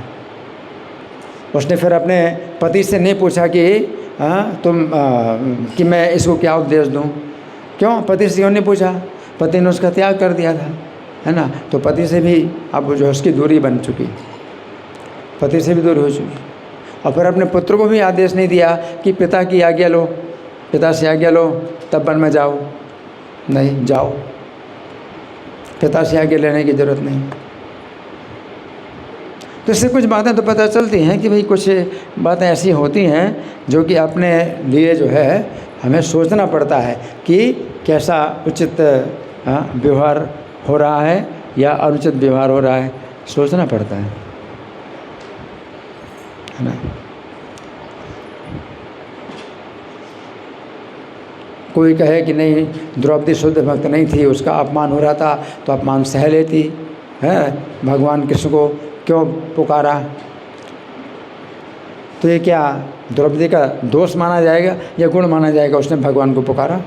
उसने फिर अपने पति से नहीं पूछा कि कि मैं इसको क्या उपदेश दूं, क्यों, पति से क्यों नहीं पूछा, पति ने उसका त्याग कर दिया था, है ना। तो पति से भी अब जो उसकी दूरी बन चुकी, पति से भी दूर हो चुकी। और फिर अपने पुत्र को भी आदेश नहीं दिया कि पिता की आज्ञा लो, पिता से आज्ञा लो तब वन में जाओ, नहीं जाओ, पिता से आज्ञा लेने की ज़रूरत नहीं। तो इससे कुछ बातें तो पता चलती हैं कि भाई कुछ बातें ऐसी होती हैं जो कि अपने लिए जो है हमें सोचना पड़ता है कि कैसा उचित व्यवहार हो रहा है या अनुचित व्यवहार हो रहा है, सोचना पड़ता है ना। कोई कहे कि नहीं द्रौपदी शुद्ध भक्त नहीं थी, उसका अपमान हो रहा था तो अपमान सह लेती है, भगवान कृष्ण को क्यों पुकारा, तो ये क्या द्रौपदी का दोष माना जाएगा या गुण माना जाएगा, उसने भगवान को पुकारा,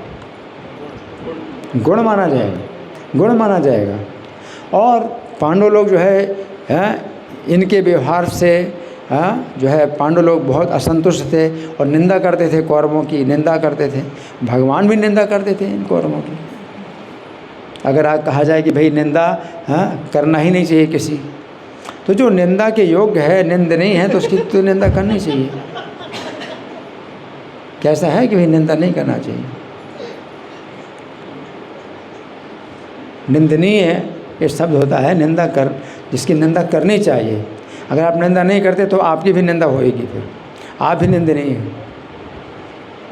गुण माना जाएगा, गुण माना जाएगा। और पांडव लोग जो है इनके व्यवहार से जो है पांडव लोग बहुत असंतुष्ट थे और निंदा करते थे, कौरवों की निंदा करते थे, भगवान भी निंदा करते थे इन कौरवों की। अगर आप कहा जाए कि भाई निंदा करना ही नहीं चाहिए किसी, तो जो निंदा के योग्य है, निंदनीय है, तो उसकी तो निंदा करनी चाहिए। कैसा है कि भाई निंदा नहीं करना चाहिए, निंदनीय ये शब्द होता है निंदा कर, जिसकी निंदा करनी चाहिए। अगर आप निंदा नहीं करते तो आपकी भी निंदा होएगी, फिर आप भी निंदनीय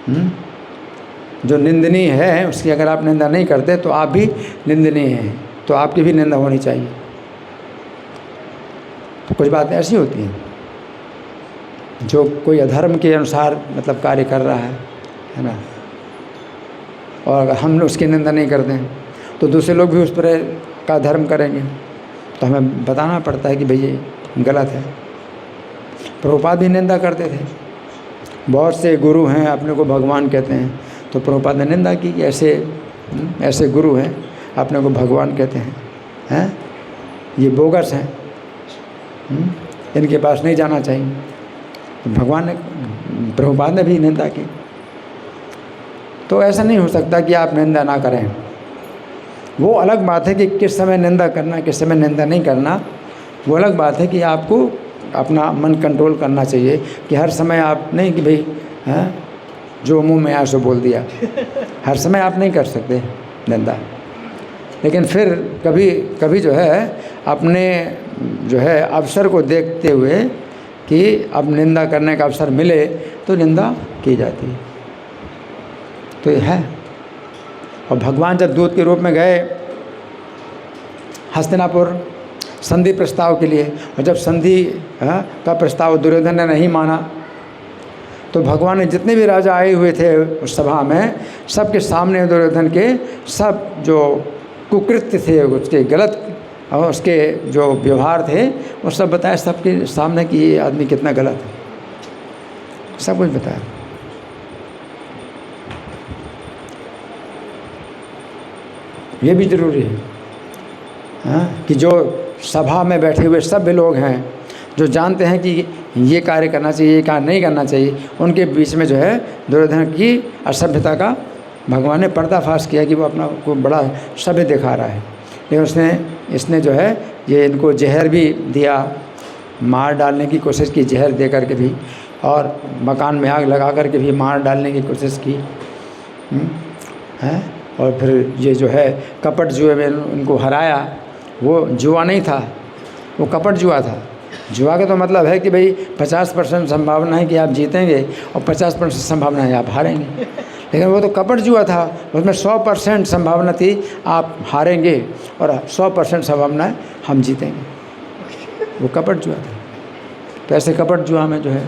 हैं। जो निंदनीय है उसकी अगर आप निंदा नहीं करते तो आप भी निंदनीय हैं, तो आपकी भी निंदा होनी चाहिए। तो कुछ बातें ऐसी होती हैं जो कोई अधर्म के अनुसार मतलब कार्य कर रहा है ना, और अगर हम उसकी निंदा नहीं करते हैं तो दूसरे लोग भी उस पर का धर्म करेंगे, तो हमें बताना पड़ता है कि भाई ये गलत है। प्रभुपाद भी निंदा करते थे, बहुत से गुरु हैं अपने को भगवान कहते हैं, तो प्रभुपाद ने निंदा की कि ऐसे गुरु हैं अपने को भगवान कहते हैं, ये बोगस हैं, इनके पास नहीं जाना चाहिए। तो भगवान ने, प्रभुपाद ने भी निंदा की। तो ऐसा नहीं हो सकता कि आप निंदा ना करें। वो अलग बात है कि किस समय निंदा करना, किस समय निंदा नहीं करना, वो अलग बात है कि आपको अपना मन कंट्रोल करना चाहिए कि हर समय आप नहीं कि भाई जो मुंह में आया सो बोल दिया, हर समय आप नहीं कर सकते निंदा। लेकिन फिर कभी कभी जो है अपने जो है अवसर को देखते हुए कि अब निंदा करने का अवसर मिले तो निंदा की जाती है। तो ये है। और भगवान जब दूत के रूप में गए हस्तिनापुर संधि प्रस्ताव के लिए, और जब संधि का प्रस्ताव दुर्योधन ने नहीं माना, तो भगवान ने जितने भी राजा आए हुए थे उस सभा में, सबके सामने दुर्योधन के सब जो कुकृत्य थे, उसके गलत और उसके जो व्यवहार थे वो सब बताया सबके सामने कि ये आदमी कितना गलत है, सब कुछ बताया। ये भी ज़रूरी है कि जो सभा में बैठे हुए सभी लोग हैं जो जानते हैं कि ये कार्य करना चाहिए, ये कार्य नहीं करना चाहिए, उनके बीच में जो है दुर्योधन की असभ्यता का भगवान ने पर्दाफाश किया कि वो अपना को बड़ा सभ्य दिखा रहा है। लेकिन इसने जो है ये इनको जहर भी दिया, मार डालने की कोशिश की, जहर दे करके भी, और मकान में आग लगा करके भी मार डालने की कोशिश की है। और फिर ये जो है कपट जुए में उनको हराया। वो जुआ नहीं था, वो कपट जुआ था। जुआ का तो मतलब है कि भाई 50% संभावना है कि आप जीतेंगे और 50% संभावना है आप हारेंगे, लेकिन वो तो कपट जुआ था, उसमें 100% संभावना थी आप हारेंगे और 100% संभावना है हम जीतेंगे। वो कपट जुआ था। तो ऐसे कपट जुआ में जो है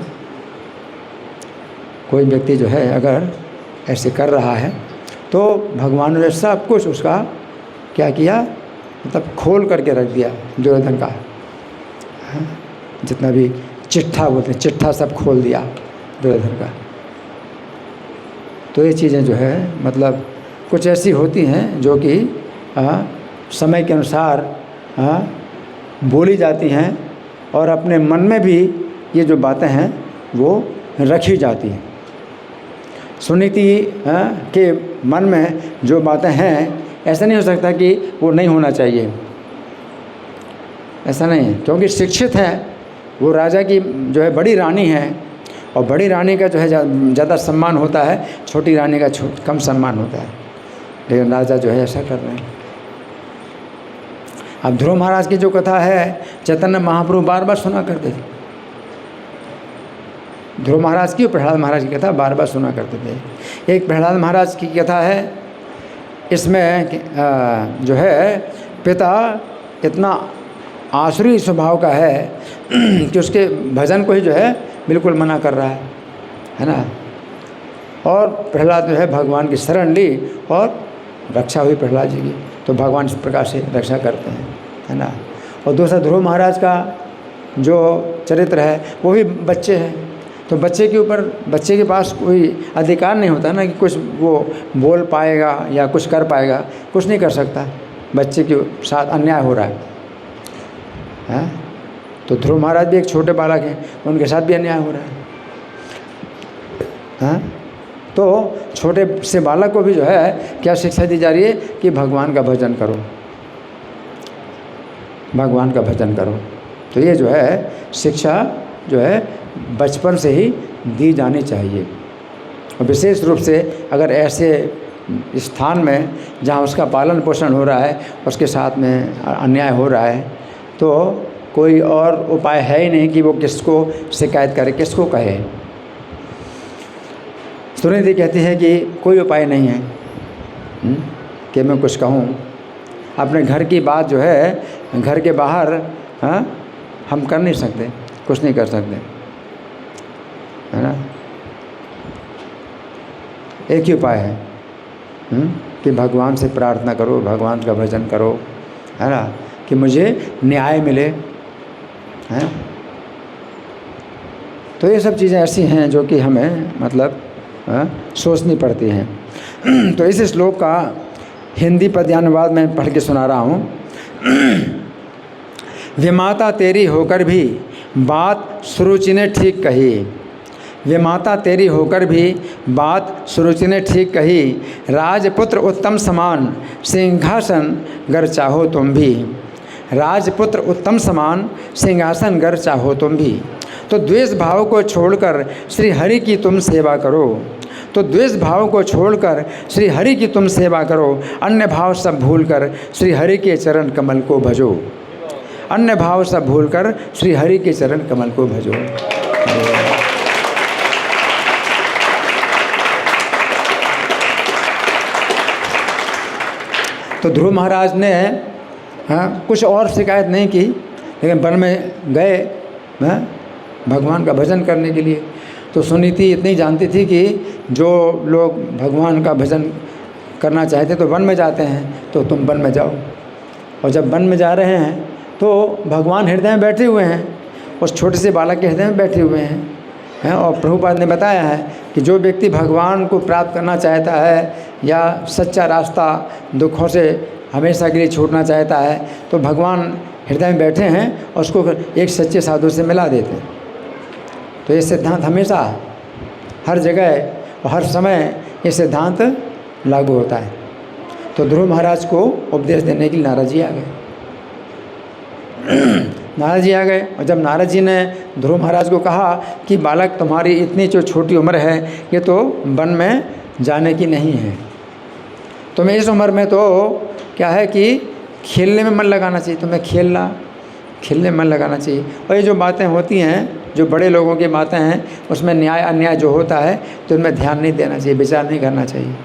कोई व्यक्ति जो है अगर ऐसे कर रहा है तो भगवान ने सब कुछ उसका क्या किया, मतलब खोल करके रख दिया दुर्योधन का, जितना भी चिट्ठा बोलते हैं, चिट्ठा सब खोल दिया दुर्योधन का। तो ये चीज़ें जो है मतलब कुछ ऐसी होती हैं जो कि समय के अनुसार बोली जाती हैं और अपने मन में भी ये जो बातें हैं वो रखी जाती हैं। सुनीति के मन में जो बातें हैं, ऐसा नहीं हो सकता कि वो नहीं होना चाहिए, ऐसा नहीं है, क्योंकि शिक्षित है वो, राजा की जो है बड़ी रानी है और बड़ी रानी का जो है ज़्यादा सम्मान होता है, छोटी रानी का कम सम्मान होता है। लेकिन राजा जो है ऐसा कर रहे हैं। अब ध्रुव महाराज की जो कथा है चैतन्य महाप्रभु बार बार सुना करते थे। ध्रुव महाराज की और प्रहलाद महाराज की कथा बार बार सुना करते थे। एक प्रहलाद महाराज की कथा है, इसमें जो है पिता इतना आसुरी स्वभाव का है कि उसके भजन को ही जो है बिल्कुल मना कर रहा है ना। और प्रहलाद जो है भगवान की शरण ली और रक्षा हुई प्रहलाद जी की, तो भगवान इस प्रकार से रक्षा करते हैं, है ना। और दूसरा ध्रुव महाराज का जो चरित्र है वो भी बच्चे हैं, तो बच्चे के ऊपर, बच्चे के पास कोई अधिकार नहीं होता ना कि कुछ वो बोल पाएगा या कुछ कर पाएगा, कुछ नहीं कर सकता। बच्चे के साथ अन्याय हो रहा है। तो ध्रुव महाराज भी एक छोटे बालक हैं, उनके साथ भी अन्याय हो रहा है। तो छोटे से बालक को भी जो है क्या शिक्षा दी जा रही है कि भगवान का भजन करो, भगवान का भजन करो। तो ये जो है शिक्षा जो है बचपन से ही दी जानी चाहिए। और विशेष रूप से अगर ऐसे स्थान में जहाँ उसका पालन पोषण हो रहा है, उसके साथ में अन्याय हो रहा है, तो कोई और उपाय है ही नहीं कि वो किसको शिकायत करे, किसको कहे। सुनीति कहती है कि कोई उपाय नहीं है कि मैं कुछ कहूँ। अपने घर की बात जो है घर के बाहर हम कर नहीं सकते, कुछ नहीं कर सकते, है ना। एक ही उपाय है कि भगवान से प्रार्थना करो, भगवान का भजन करो, है ना, कि मुझे न्याय मिले, है। तो ये सब चीज़ें ऐसी हैं जो कि हमें मतलब सोचनी पड़ती हैं। तो इस श्लोक का हिंदी पद्यानुवाद में पढ़ के सुना रहा हूँ। विमाता तेरी होकर भी बात सुरुचि ने ठीक कही, विमाता तेरी होकर भी बात सुरुचि ने ठीक कही, राजपुत्र उत्तम समान सिंहासन गर चाहो तुम भी, राजपुत्र उत्तम समान सिंहासन गर चाहो तुम भी। तो द्वेष भाव को छोड़कर श्री हरि की तुम सेवा करो, तो द्वेष भाव को छोड़कर श्री हरि की तुम सेवा करो, अन्य भाव सब भूलकर श्री हरि के चरण कमल को भजो, अन्य भाव सब भूलकर श्री हरि के चरण कमल को भजो। तो ध्रुव महाराज ने कुछ और शिकायत नहीं की, लेकिन वन में गए भगवान का भजन करने के लिए। तो सुनीति इतनी जानती थी कि जो लोग भगवान का भजन करना चाहते तो वन में जाते हैं, तो तुम वन में जाओ। और जब वन में जा रहे हैं तो भगवान हृदय में बैठे हुए हैं, उस छोटे से बालक के हृदय में बैठे हुए हैं। और प्रभुपाद ने बताया है कि जो व्यक्ति भगवान को प्राप्त करना चाहता है या सच्चा रास्ता दुखों से हमेशा के लिए छोड़ना चाहता है, तो भगवान हृदय में बैठे हैं और उसको एक सच्चे साधु से मिला देते हैं। तो ये सिद्धांत हमेशा हर जगह और हर समय ये सिद्धांत लागू होता है। तो ध्रुव महाराज को उपदेश देने के लिए नारद जी आ गए। नारद जी आ गए, और जब नारद जी ने ध्रुव महाराज को कहा कि बालक तुम्हारी इतनी जो छोटी उम्र है, ये तो वन में जाने की नहीं है, तुम्हें इस उम्र में तो क्या है कि खेलने में मन लगाना चाहिए, तुम्हें खेलने में मन लगाना चाहिए। और ये जो बातें होती हैं, जो बड़े लोगों की बातें हैं, उसमें न्याय अन्याय जो होता है तो उनमें ध्यान नहीं देना चाहिए, विचार नहीं करना चाहिए।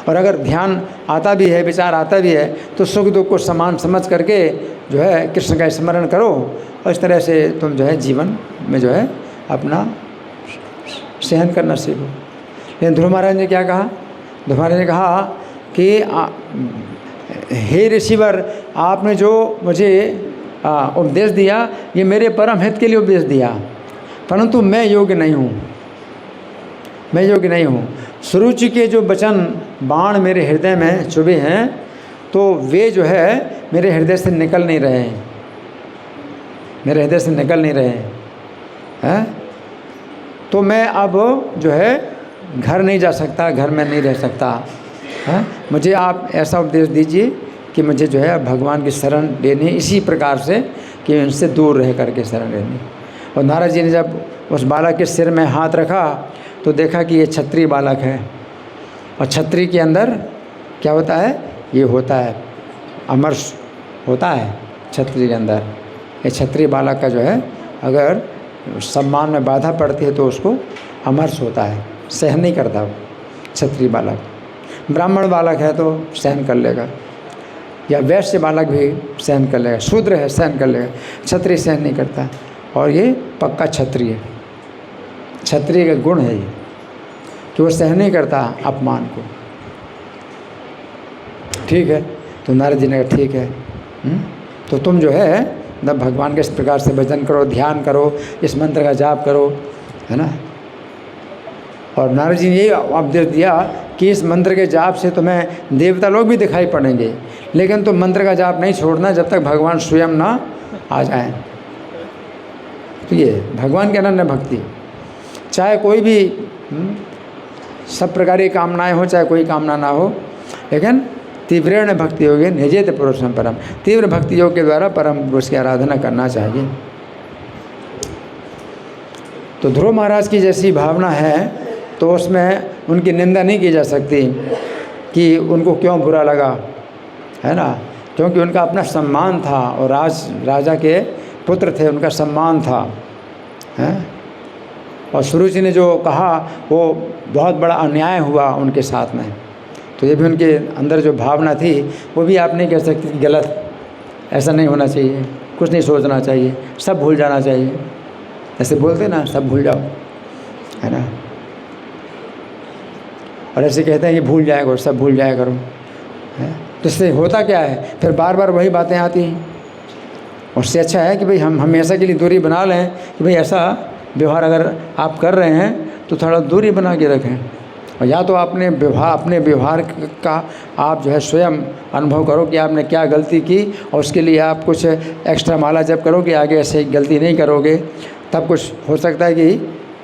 और अगर ध्यान आता भी है, विचार आता भी है, तो सुख दुख को समान समझ करके जो है कृष्ण का स्मरण करो, और इस तरह से तुम जो है जीवन में जो है अपना सहन करना सीखो। लेकिन ध्रुव महाराज ने क्या कहा? ध्रुव महाराज ने कहा कि हे ऋषिवर, आपने जो मुझे उपदेश दिया ये मेरे परम हित के लिए उपदेश दिया, परंतु मैं योग्य नहीं हूँ। सुरुचि के जो वचन बाण मेरे हृदय में चुभे हैं, तो वे जो है मेरे हृदय से निकल नहीं रहे हैं, तो मैं अब जो है घर नहीं जा सकता, घर में नहीं रह सकता है। मुझे आप ऐसा उपदेश दीजिए कि मुझे जो है भगवान की शरण लेनी, इसी प्रकार से कि उनसे दूर रह करके शरण लेनी। और नारद जी ने जब उस बालक के सिर में हाथ रखा तो देखा कि ये क्षत्रिय बालक है, और क्षत्रिय के अंदर क्या होता है? ये होता है अमर्ष होता है क्षत्रिय के अंदर। ये क्षत्रिय बालक का जो है अगर सम्मान में बाधा पड़ती है तो उसको अमर्ष होता है, सहन नहीं करता वो क्षत्रिय बालक। ब्राह्मण बालक है तो सहन कर लेगा, या वैश्य बालक भी सहन कर लेगा, शूद्र है सहन कर लेगा, क्षत्रिय सहन नहीं करता। और ये पक्का क्षत्रिय का गुण है ये, कि वो सहन नहीं करता अपमान को। ठीक है, तो नारद जी ने कहा ठीक है, तो तुम जो है ना भगवान के इस प्रकार से भजन करो, ध्यान करो, इस मंत्र का जाप करो, है ना। और नारद जी ने ये उपदेश दिया कि इस मंत्र के जाप से तुम्हें देवता लोग भी दिखाई पड़ेंगे, लेकिन तुम मंत्र का जाप नहीं छोड़ना जब तक भगवान स्वयं ना आ जाएं। तो ये भगवान के अनन्य भक्ति, चाहे कोई भी सब प्रकार की कामनाएं हो, चाहे कोई कामना ना हो, लेकिन तीव्रेण भक्ति योगे निजेत पुरुषम परम, तीव्र भक्ति योग के द्वारा परम पुरुष की आराधना करना चाहिए। तो ध्रुव महाराज की जैसी भावना है तो उसमें उनकी निंदा नहीं की जा सकती कि उनको क्यों बुरा लगा, है ना, क्योंकि उनका अपना सम्मान था और राजा के पुत्र थे, उनका सम्मान था, हैं। और सुरुचि ने जो कहा वो बहुत बड़ा अन्याय हुआ उनके साथ में, तो ये भी उनके अंदर जो भावना थी वो भी आप नहीं कह सकते कि गलत, ऐसा नहीं होना चाहिए, कुछ नहीं सोचना चाहिए, सब भूल जाना चाहिए, ऐसे बोलते ना, सब भूल जाओ, है ना। और ऐसे कहते हैं कि भूल जाया करो, सब भूल जाया करो, है। तो इससे होता क्या है, फिर बार बार वही बातें आती हैं। उससे अच्छा है कि भाई हम हमेशा के लिए दूरी बना लें कि भाई ऐसा व्यवहार अगर आप कर रहे हैं तो थोड़ा दूरी बना के रखें, और या तो अपने व्यवहार का आप जो है स्वयं अनुभव करो कि आपने क्या गलती की, और उसके लिए आप कुछ एक्स्ट्रा माला जप करो कि आगे ऐसे गलती नहीं करोगे, तब कुछ हो सकता है कि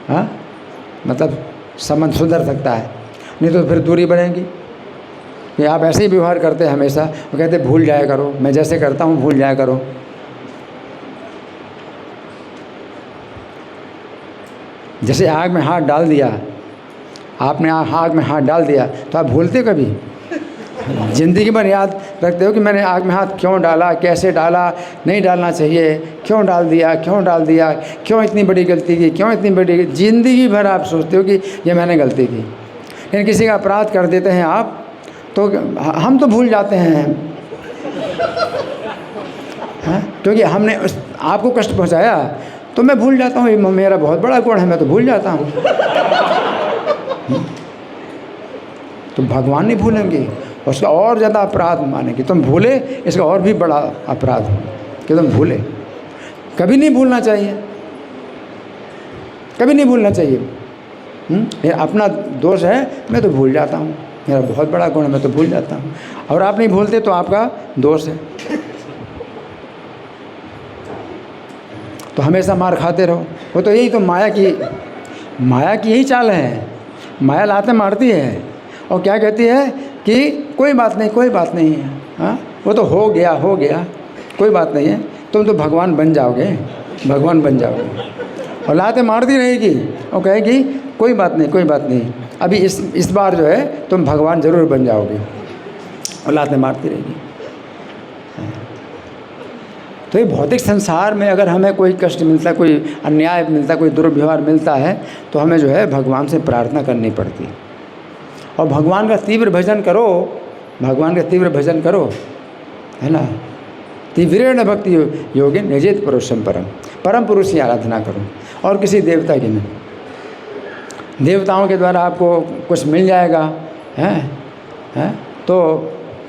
हाँ मतलब संबंध सुधर सकता है, नहीं तो फिर दूरी बनेगी। कि आप ऐसे ही व्यवहार करते हैं हमेशा, वो कहते भूल जाया करो, मैं जैसे करता हूँ भूल जाया करो। जैसे आग में हाथ डाल दिया, आपने आग में हाथ डाल दिया तो आप भूलते कभी? ज़िंदगी भर याद रखते हो कि मैंने आग में हाथ क्यों डाला, कैसे डाला, नहीं डालना चाहिए, क्यों डाल दिया, क्यों इतनी बड़ी गलती की, क्यों इतनी बड़ी, ज़िंदगी भर आप सोचते हो कि ये मैंने गलती की। लेकिन किसी का अपराध कर देते हैं आप, तो हम तो भूल जाते हैं, हाँ, क्योंकि हमने आपको कष्ट पहुंचाया तो मैं भूल जाता हूँ, ये मेरा बहुत बड़ा गुण है, मैं तो भूल जाता हूँ। तो भगवान नहीं भूलेंगे, उसका और ज़्यादा अपराध मानेंगे। तुम भूले, इसका और भी बड़ा अपराध हो कि तुम भूले। कभी नहीं भूलना चाहिए, कभी नहीं भूलना चाहिए। ये अपना दोष है, मैं तो भूल जाता हूँ, मेरा बहुत बड़ा गुण है, मैं तो भूल जाता हूँ। और आप नहीं भूलते तो आपका दोष है। तो हमेशा मार खाते रहो। वो तो यही तो माया की यही चाल है। माया लाते मारती है और क्या कहती है कि कोई बात नहीं, कोई बात नहीं है, हाँ, वो तो हो गया, कोई बात नहीं है, तुम तो भगवान बन जाओगे, भगवान बन जाओगे। और लाते मारती रहेगी और कहेगी कोई बात नहीं, कोई बात नहीं, अभी इस बार जो है तुम भगवान ज़रूर बन जाओगे, और लाते मारती रहेगी। तो ये भौतिक संसार में अगर हमें कोई कष्ट मिलता है, कोई अन्याय मिलता है, कोई दुर्व्यवहार मिलता है, तो हमें जो है भगवान से प्रार्थना करनी पड़ती है। और भगवान का तीव्र भजन करो, भगवान का तीव्र भजन करो, है ना। तीव्रेण भक्ति योगे निजित पुरुषम परम पुरुष की आराधना करो, और किसी देवता की नहीं। देवताओं के द्वारा आपको कुछ मिल जाएगा, हैं, तो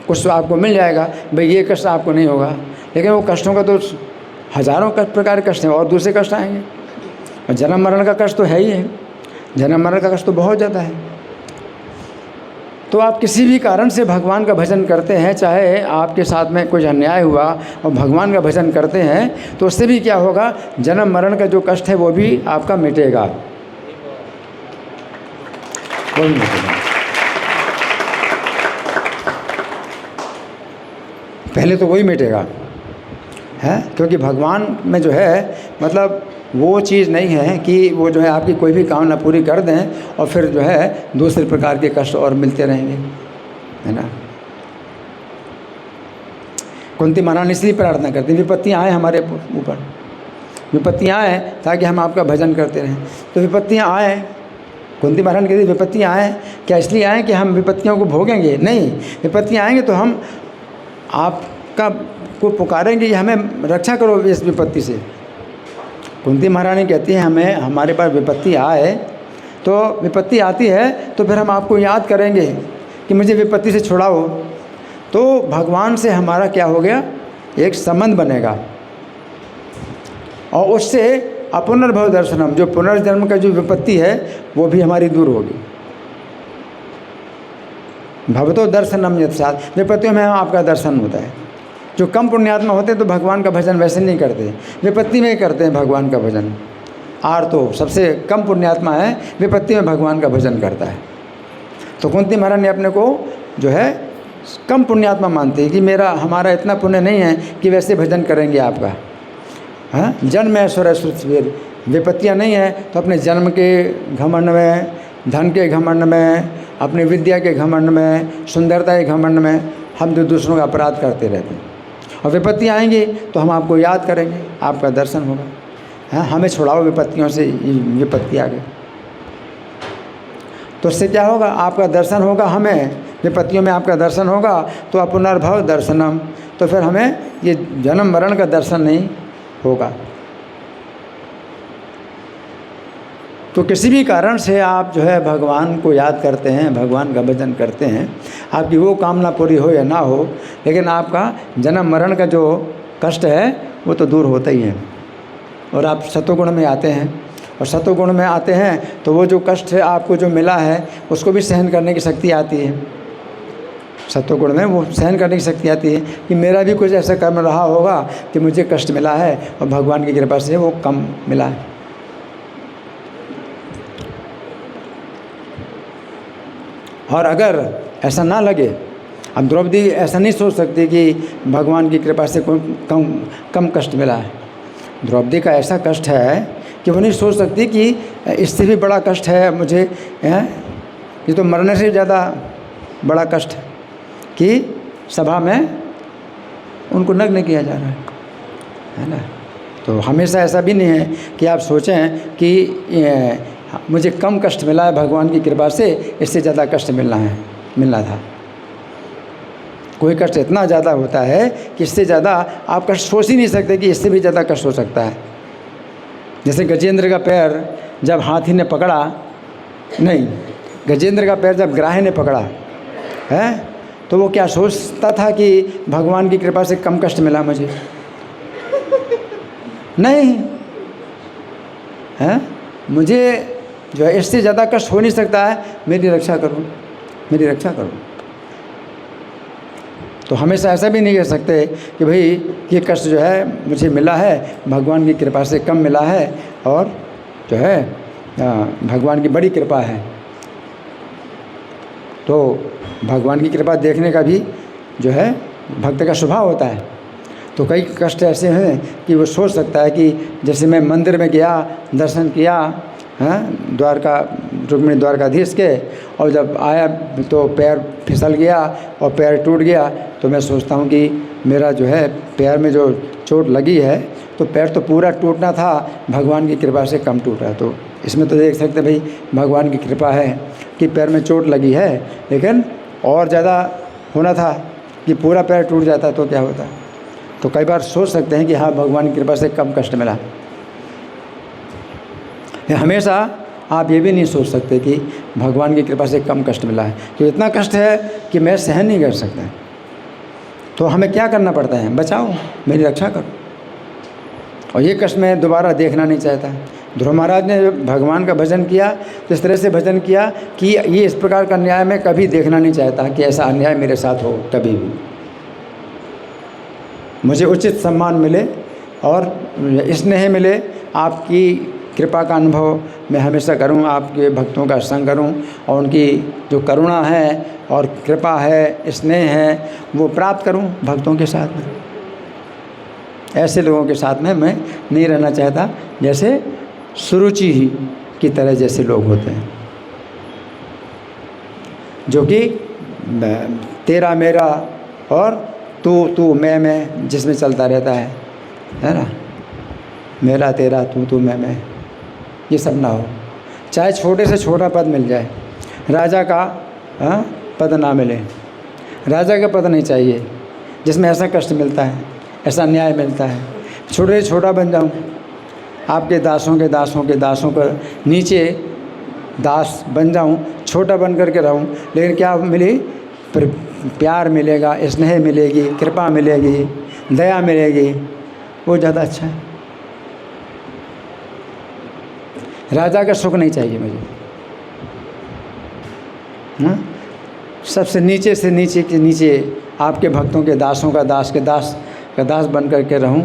कुछ आपको मिल जाएगा, भाई ये कष्ट आपको नहीं होगा। लेकिन वो कष्टों का तो हज़ारों प्रकार के कष्ट हैं, और दूसरे कष्ट आएंगे। और जन्म मरण का कष्ट तो है ही है, जन्म मरण का कष्ट तो बहुत ज़्यादा है। तो आप किसी भी कारण से भगवान का भजन करते हैं, चाहे आपके साथ में कुछ अन्याय हुआ और भगवान का भजन करते हैं, तो उससे भी क्या होगा, जन्म मरण का जो कष्ट है वो भी आपका मिटेगा, वो भी मिटेगा। पहले तो वही मिटेगा, है, क्योंकि भगवान में जो है मतलब वो चीज़ नहीं है कि वो जो है आपकी कोई भी कामना पूरी कर दें और फिर जो है दूसरे प्रकार के कष्ट और मिलते रहेंगे, है ना। कुंती महारानी इसलिए प्रार्थना करती, विपत्तियाँ आए हमारे ऊपर, विपत्तियाँ आए ताकि हम आपका भजन करते रहें। तो विपत्तियाँ आए, कुंती महारानी कहती विपत्तियाँ आए क्या इसलिए आए कि हम विपत्तियों को भोगेंगे? नहीं, विपत्तियाँ आएंगे तो हम आपका को पुकारेंगे कि हमें रक्षा करो इस विपत्ति से। कुंती महारानी कहती है हमें हमारे पास विपत्ति आए, तो विपत्ति आती है तो फिर हम आपको याद करेंगे कि मुझे विपत्ति से छुड़ाओ। तो भगवान से हमारा क्या हो गया, एक संबंध बनेगा, और उससे अपुनर्भव दर्शनम, जो पुनर्जन्म का जो विपत्ति है वो भी हमारी दूर होगी। भवतो दर्शनम यत्सात्, विपत्तियों में आपका दर्शन होता है। जो कम पुण्यात्मा होते हैं तो भगवान का भजन वैसे नहीं करते, विपत्ति में ही करते हैं भगवान का भजन। आर तो सबसे कम पुण्यात्मा है, विपत्ति में भगवान का भजन करता है। तो कुंती महारानी ने अपने को जो है कम पुण्यात्मा मानती है कि हमारा इतना पुण्य नहीं है कि वैसे भजन करेंगे आपका। हाँ, जन्म ऐश्वर्य सुरवीर, विपत्तियाँ नहीं है तो अपने जन्म के घमंड में, धन के घमंड में, अपनी विद्या के घमंड में, सुंदरता के घमंड में हम जो दूसरों का अपराध करते रहते हैं। और विपत्ति आएंगी तो हम आपको याद करेंगे, आपका दर्शन होगा। हाँ, हमें छुड़ाओ विपत्तियों से, विपत्ति आ गई तो उससे क्या होगा, आपका दर्शन होगा, हमें विपत्तियों में आपका दर्शन होगा तो अपुनर्भव दर्शनम, तो फिर हमें ये जन्म मरण का दर्शन नहीं होगा। तो किसी भी कारण से आप जो है भगवान को याद करते हैं, भगवान का भजन करते हैं, आपकी वो कामना पूरी हो या ना हो, लेकिन आपका जन्म मरण का जो कष्ट है वो तो दूर होता ही है। और आप सतोगुण में आते हैं, और सतोगुण में आते हैं तो वो जो कष्ट है आपको जो मिला है उसको भी सहन करने की शक्ति आती है। सतोगुण में वो सहन करने की शक्ति आती है कि मेरा भी कुछ ऐसा कर्म रहा होगा कि मुझे कष्ट मिला है और भगवान की कृपा से वो कम मिला है। और अगर ऐसा ना लगे, अब द्रौपदी ऐसा नहीं सोच सकती कि भगवान की कृपा से कम कष्ट मिला है। द्रौपदी का ऐसा कष्ट है कि वो नहीं सोच सकती कि इससे भी बड़ा कष्ट है मुझे, ये तो मरने से ज़्यादा बड़ा कष्ट है कि सभा में उनको नग्न किया जा रहा है ना। तो हमेशा ऐसा भी नहीं है कि आप सोचें कि मुझे कम कष्ट मिला है भगवान की कृपा से, इससे ज़्यादा कष्ट मिलना था। कोई कष्ट इतना ज़्यादा होता है कि इससे ज़्यादा आप कष्ट सोच ही नहीं सकते कि इससे भी ज़्यादा कष्ट हो सकता है। जैसे गजेंद्र का पैर जब हाथी ने पकड़ा, नहीं, गजेंद्र का पैर जब ग्राही ने पकड़ा है, तो वो क्या सोचता था कि भगवान की कृपा से कम कष्ट मिला मुझे? नहीं है, मुझे जो है इससे ज़्यादा कष्ट हो नहीं सकता है, मेरी रक्षा करो, मेरी रक्षा करो। तो हमेशा ऐसा भी नहीं कह सकते कि भाई ये कष्ट जो है मुझे मिला है भगवान की कृपा से कम मिला है और जो है भगवान की बड़ी कृपा है। तो भगवान की कृपा देखने का भी जो है भक्त का स्वभाव होता है। तो कई कष्ट ऐसे हैं कि वो सोच सकता है कि जैसे मैं मंदिर में गया, दर्शन किया, हैं, द्वारका रुक्मिणी द्वारकाधीश के, और जब आया तो पैर फिसल गया और पैर टूट गया, तो मैं सोचता हूँ कि मेरा जो है पैर में जो चोट लगी है तो पैर तो पूरा टूटना था, भगवान की कृपा से कम टूटा। तो इसमें तो देख सकते भाई भगवान की कृपा है कि पैर में चोट लगी है, लेकिन और ज़्यादा होना था कि पूरा पैर टूट जाता तो क्या होता। तो कई बार सोच सकते हैं कि हाँ भगवान की कृपा से कम कष्ट मिला। हमेशा आप ये भी नहीं सोच सकते कि भगवान की कृपा से कम कष्ट मिला है, तो इतना कष्ट है कि मैं सहन नहीं कर सकता। तो हमें क्या करना पड़ता है? बचाओ, मेरी रक्षा करो। और ये कष्ट मैं दोबारा देखना नहीं चाहता। ध्रुव महाराज ने भगवान का भजन किया तो इस तरह से भजन किया कि ये इस प्रकार का अन्याय मैं कभी देखना नहीं चाहता कि ऐसा अन्याय मेरे साथ हो कभी भी। मुझे उचित सम्मान मिले और स्नेह मिले, आपकी कृपा का अनुभव मैं हमेशा करूं, आपके भक्तों का संग करूं और उनकी जो करुणा है और कृपा है, स्नेह है, वो प्राप्त करूं भक्तों के साथ में। ऐसे लोगों के साथ में मैं नहीं रहना चाहता जैसे सुरुचि ही की तरह जैसे लोग होते हैं, जो कि तेरा मेरा और तू मैं जिसमें चलता रहता है ना, मेरा तेरा तू मैं, ये सब ना हो। चाहे छोटे से छोटा पद मिल जाए, राजा का पद ना मिले, राजा का पद नहीं चाहिए जिसमें ऐसा कष्ट मिलता है, ऐसा अन्याय मिलता है। छोटे से छोटा बन जाऊं, आपके दासों के दासों के दासों पर नीचे दास बन जाऊं, छोटा बन करके रहूं, लेकिन क्या मिले? प्यार मिलेगा, स्नेह मिलेगी, कृपा मिलेगी, दया मिलेगी, वो ज़्यादा अच्छा है। राजा का सुख नहीं चाहिए मुझे, हाँ? सबसे नीचे से नीचे के नीचे आपके भक्तों के दासों का दास बन करके रहूं।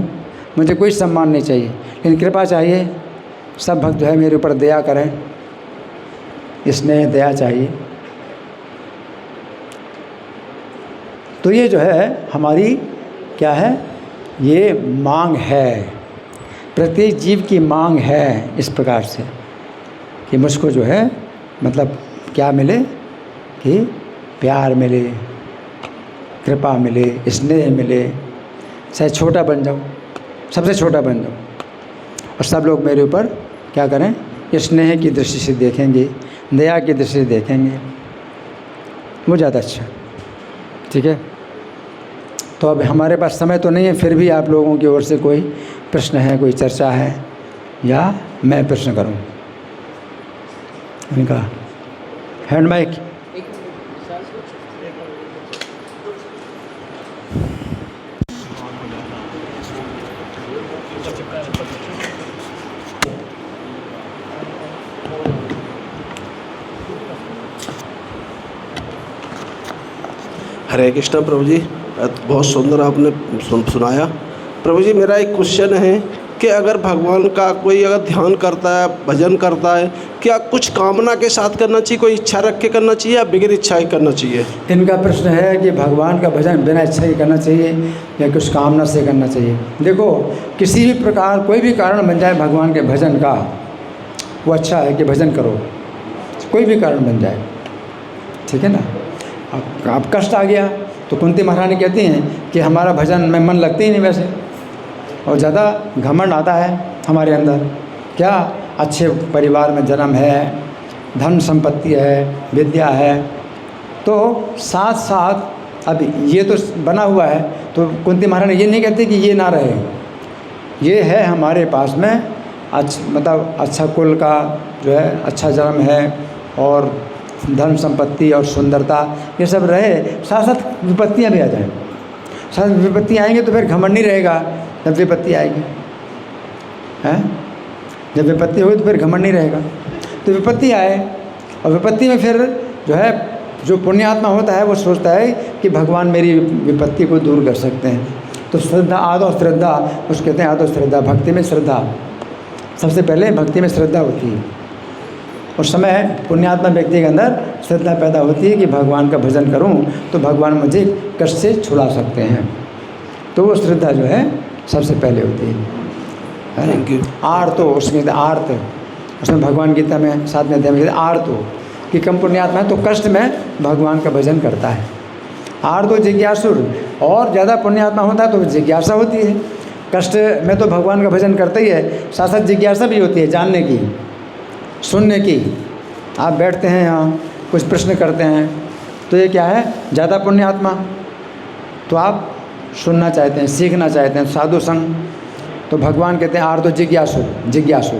मुझे कोई सम्मान नहीं चाहिए, लेकिन कृपा चाहिए। सब भक्त जो है मेरे ऊपर दया करें, स्नेह दया चाहिए। तो ये जो है हमारी क्या है? ये मांग है, प्रत्येक जीव की मांग है इस प्रकार से कि मुझको जो है मतलब क्या मिले कि प्यार मिले, कृपा मिले, स्नेह मिले, चाहे छोटा बन जाऊँ, सबसे छोटा बन जाऊँ, और सब लोग मेरे ऊपर क्या करें? स्नेह की दृष्टि से देखेंगे, दया की दृष्टि से देखेंगे, वो ज़्यादा अच्छा। ठीक है, तो अब हमारे पास समय तो नहीं है, फिर भी आप लोगों की ओर से कोई प्रश्न है, कोई चर्चा है, या मैं प्रश्न करूं? इनका हैंड माइक। हरे कृष्णा प्रभु जी, बहुत सुंदर आपने सुनाया। प्रभु जी, मेरा एक क्वेश्चन है कि अगर भगवान का कोई अगर ध्यान करता है, भजन करता है, क्या कुछ कामना के साथ करना चाहिए, कोई इच्छा रख के करना चाहिए या बगैर इच्छा ही करना चाहिए? इनका प्रश्न है कि भगवान का भजन बिना इच्छा ही करना चाहिए या कुछ कामना से करना चाहिए। देखो, किसी भी प्रकार कोई भी कारण बन जाए भगवान के भजन का, वो अच्छा है कि भजन करो, कोई भी कारण बन जाए। ठीक है ना? अब कष्ट आ गया तो कुंती महारानी कहती हैं कि हमारा भजन में मन लगते ही नहीं वैसे, और ज़्यादा घमंड आता है हमारे अंदर। क्या अच्छे परिवार में जन्म है, धन संपत्ति है, विद्या है, तो साथ साथ अब ये तो बना हुआ है, तो कुंती महारानी ये नहीं कहती कि ये ना रहे, ये है हमारे पास में मतलब अच्छा कुल का जो है अच्छा जन्म है और धर्म संपत्ति और सुंदरता ये सब रहे, साथ साथ विपत्तियाँ भी आ जाएँ। साथ विपत्ति आएंगे तो फिर घमंड नहीं रहेगा। जब विपत्ति आएगी हैं, जब विपत्ति होगी तो फिर घमंड नहीं रहेगा। तो विपत्ति आए और विपत्ति में फिर जो है जो पुण्यात्मा होता है वो सोचता है कि भगवान मेरी विपत्ति को दूर कर सकते हैं। तो श्रद्धा, आदौ श्रद्धा, उसको कहते हैं आदौ श्रद्धा। भक्ति में श्रद्धा, सबसे पहले भक्ति में श्रद्धा होती है। उस समय पुण्यात्मा व्यक्ति के अंदर श्रद्धा पैदा होती है कि भगवान का भजन करूं तो भगवान मुझे कष्ट से छुड़ा सकते हैं। तो वो श्रद्धा जो है सबसे पहले होती है। Thank you. आर्त हो, उसमें आर्त, उसमें भगवान गीता में 7वें अध्याय में आर्त हो कि कम पुण्यात्मा है तो कष्ट में भगवान का भजन करता है। आर्त हो जिज्ञासुर, और ज़्यादा पुण्यात्मा होता है तो जिज्ञासा होती है। कष्ट में तो भगवान का भजन करता ही है, साथ साथ जिज्ञासा भी होती है जानने की, सुनने की। आप बैठते हैं यहाँ कुछ प्रश्न करते हैं तो ये क्या है, ज़्यादा पुण्यात्मा, तो आप सुनना चाहते हैं, सीखना चाहते हैं, साधु संग। तो भगवान कहते हैं आर्तो जिज्ञासु, जिज्ञासु।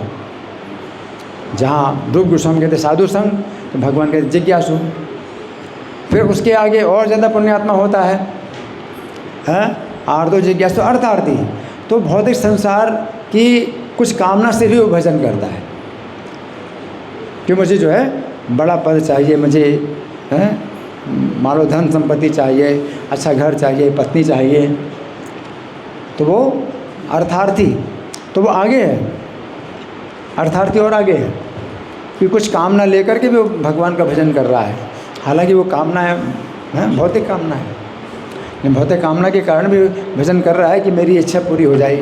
जहाँ रूप गोस्वामी कहते हैं साधु संग, तो भगवान कहते जिज्ञासु। फिर उसके आगे और ज़्यादा पुण्यात्मा होता है आर्तो जिज्ञासु अर्थार्थी। तो भौतिक संसार की कुछ कामना से भी वो भजन करता है कि मुझे जो है बड़ा पद चाहिए, मुझे मान लो धन संपत्ति चाहिए, अच्छा घर चाहिए, पत्नी चाहिए। तो वो अर्थार्थी, तो वो आगे है, अर्थार्थी और आगे है कि कुछ कामना लेकर के भी वो भगवान का भजन कर रहा है। हालांकि वो कामना है भौतिक कामना है, लेकिन भौतिक कामना के कारण भी भजन कर रहा है कि मेरी इच्छा पूरी हो जाए।